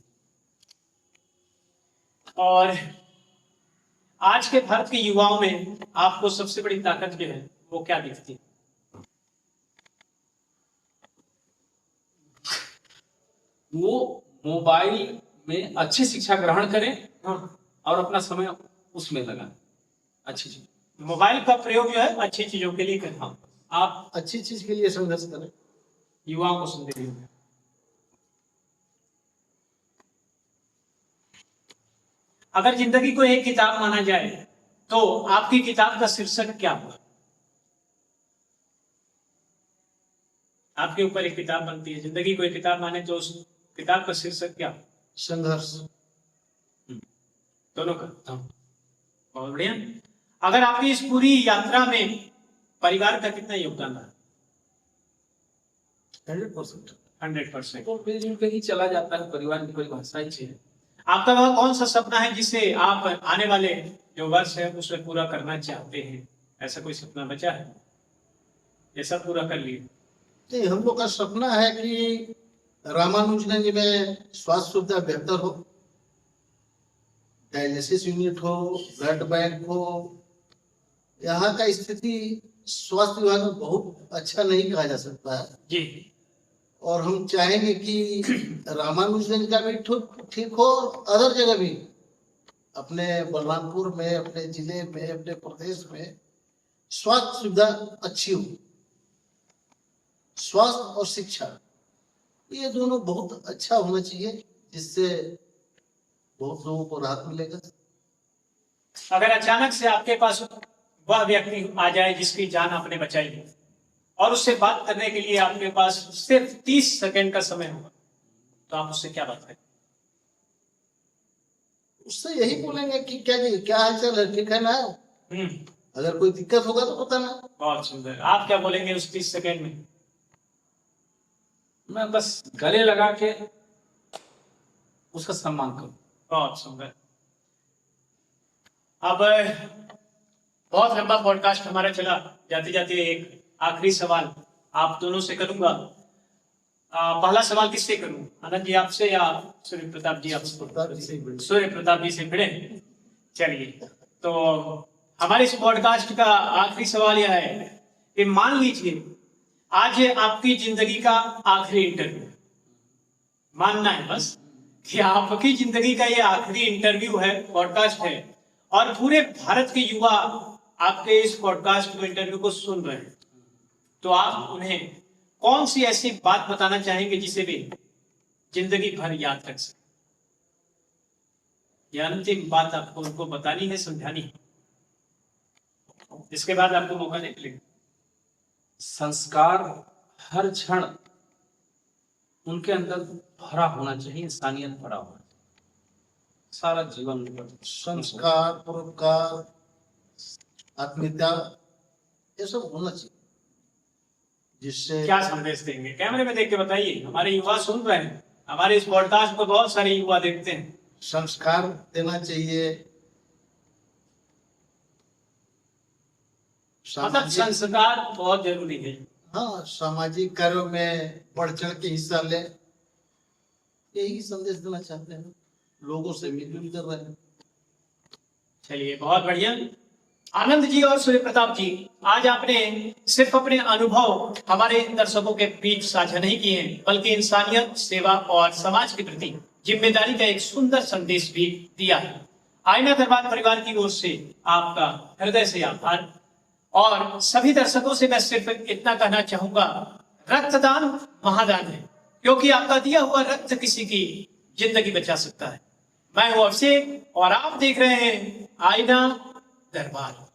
और आज के भारत के युवाओं में आपको सबसे बड़ी ताकत जो है वो क्या दिखती है?
वो मोबाइल में अच्छी शिक्षा ग्रहण करें
हाँ,
और अपना समय उसमें लगाएं। अच्छी चीज।
मोबाइल का प्रयोग जो है अच्छी चीजों के लिए करें।
हाँ,
आप
अच्छी चीज के लिए संघर्ष करें।
युवाओं को संदेश दें। अगर जिंदगी को एक किताब माना जाए तो आपकी किताब का शीर्षक क्या होगा? आपके ऊपर एक किताब बनती है, जिंदगी को एक किताब माने तो उस किताब का शीर्षक क्या?
संघर्ष।
दोनों का। बहुत बढ़िया। अगर आपकी इस पूरी यात्रा में परिवार का कितना योगदान रहा?
100%।
100%।
तो मिलजुल के ही चला जाता है। परिवार की परिभाषा ही है।
आपका वह कौन सा सपना है जिसे आप आने वाले जो वर्ष है उसमें पूरा करना चाहते हैं? ऐसा कोई सपना बचा है? ये सब पूरा कर लिए?
नहीं, हम लोग का सपना है कि रामानुजगंज में स्वास्थ्य सुविधा बेहतर हो, डायलिसिस यूनिट हो, ब्लड बैंक हो। यहाँ का स्थिति स्वास्थ्य विभाग में बहुत अच्छा नहीं कहा जा सकता है
जी।
और हम चाहेंगे कि रामानुजगंज का भी ठीक हो, अदर जगह भी, अपने बलरामपुर में, अपने जिले में, अपने प्रदेश में स्वास्थ्य सुविधा अच्छी हो। स्वास्थ्य और शिक्षा ये दोनों बहुत अच्छा होना चाहिए, जिससे बहुत लोगों को राहत मिलेगा।
अगर अचानक से आपके पास वह व्यक्ति आ जाए जिसकी जान आपने बचाई है और उससे बात करने के लिए आपके पास सिर्फ 30 सेकंड का समय होगा तो आप उससे क्या बात करें?
उससे यही बोलेंगे कि क्या जी, क्या हाल चाल है, ठीक है ना? अगर कोई दिक्कत होगा तो बताना।
बहुत सुंदर। आप क्या बोलेंगे उस 30 सेकंड में?
मैं बस गले लगा के उसका सम्मान करूं।
बहुत सुंदर। अब बहुत लंबा पॉडकास्ट हमारा चला, जाते जाते एक आखिरी सवाल आप दोनों से करूंगा। पहला सवाल किससे करूं? आनंद जी आपसे या सूर्य प्रताप जी आपसे? सूर्य प्रताप जी से भिड़े। चलिए, तो हमारे इस पॉडकास्ट का आखिरी सवाल यह है कि मान लीजिए आज आपकी जिंदगी का आखिरी इंटरव्यू, मानना है बस कि आपकी जिंदगी का ये आखिरी इंटरव्यू है, पॉडकास्ट है, और पूरे भारत के युवा आपके इस पॉडकास्ट को, इंटरव्यू को सुन रहे हैं, तो आप उन्हें कौन सी ऐसी बात बताना चाहेंगे जिसे भी जिंदगी भर याद रख सके? यह अंतिम बात आपको उनको बतानी है, समझानी है। इसके बाद आपको मौका नहीं मिलेगा।
संस्कार हर क्षण उनके अंदर भरा होना चाहिए, इंसानियत भरा होना चाहिए। सारा जीवन
संस्कार, परोपकार, आत्मीयता, ये सब होना चाहिए, जिससे
क्या संदेश देंगे? कैमरे में देख के बताइए, हमारे युवा सुन रहे हैं, हमारे इस पॉडकास्ट को बहुत सारे युवा देखते हैं।
संस्कार देना चाहिए,
मतलब संस्कार बहुत जरूरी है।
हाँ, सामाजिक कार्यों में बढ़ चढ़ के हिस्सा ले, यही संदेश देना चाहते हैं। लोगों से मिलजुल कर रहे हैं।
चलिए, बहुत बढ़िया। आनंद जी और सूर्य प्रताप जी, आज आपने सिर्फ अपने अनुभव हमारे दर्शकों के बीच साझा नहीं किए हैं, बल्कि इंसानियत, सेवा और समाज के प्रति जिम्मेदारी का एक सुंदर संदेश भी दिया है। आईना दरबार परिवार की ओर से आपका हृदय से आभार। और सभी दर्शकों से मैं सिर्फ इतना कहना चाहूंगा, रक्तदान महादान है, क्योंकि आपका दिया हुआ रक्त किसी की जिंदगी बचा सकता है। मैं हूं अभिषेक और आप देख रहे हैं आईना दरबार।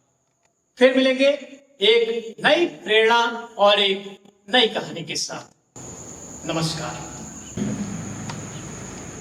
फिर मिलेंगे एक नई प्रेरणा और एक नई कहानी के साथ। नमस्कार।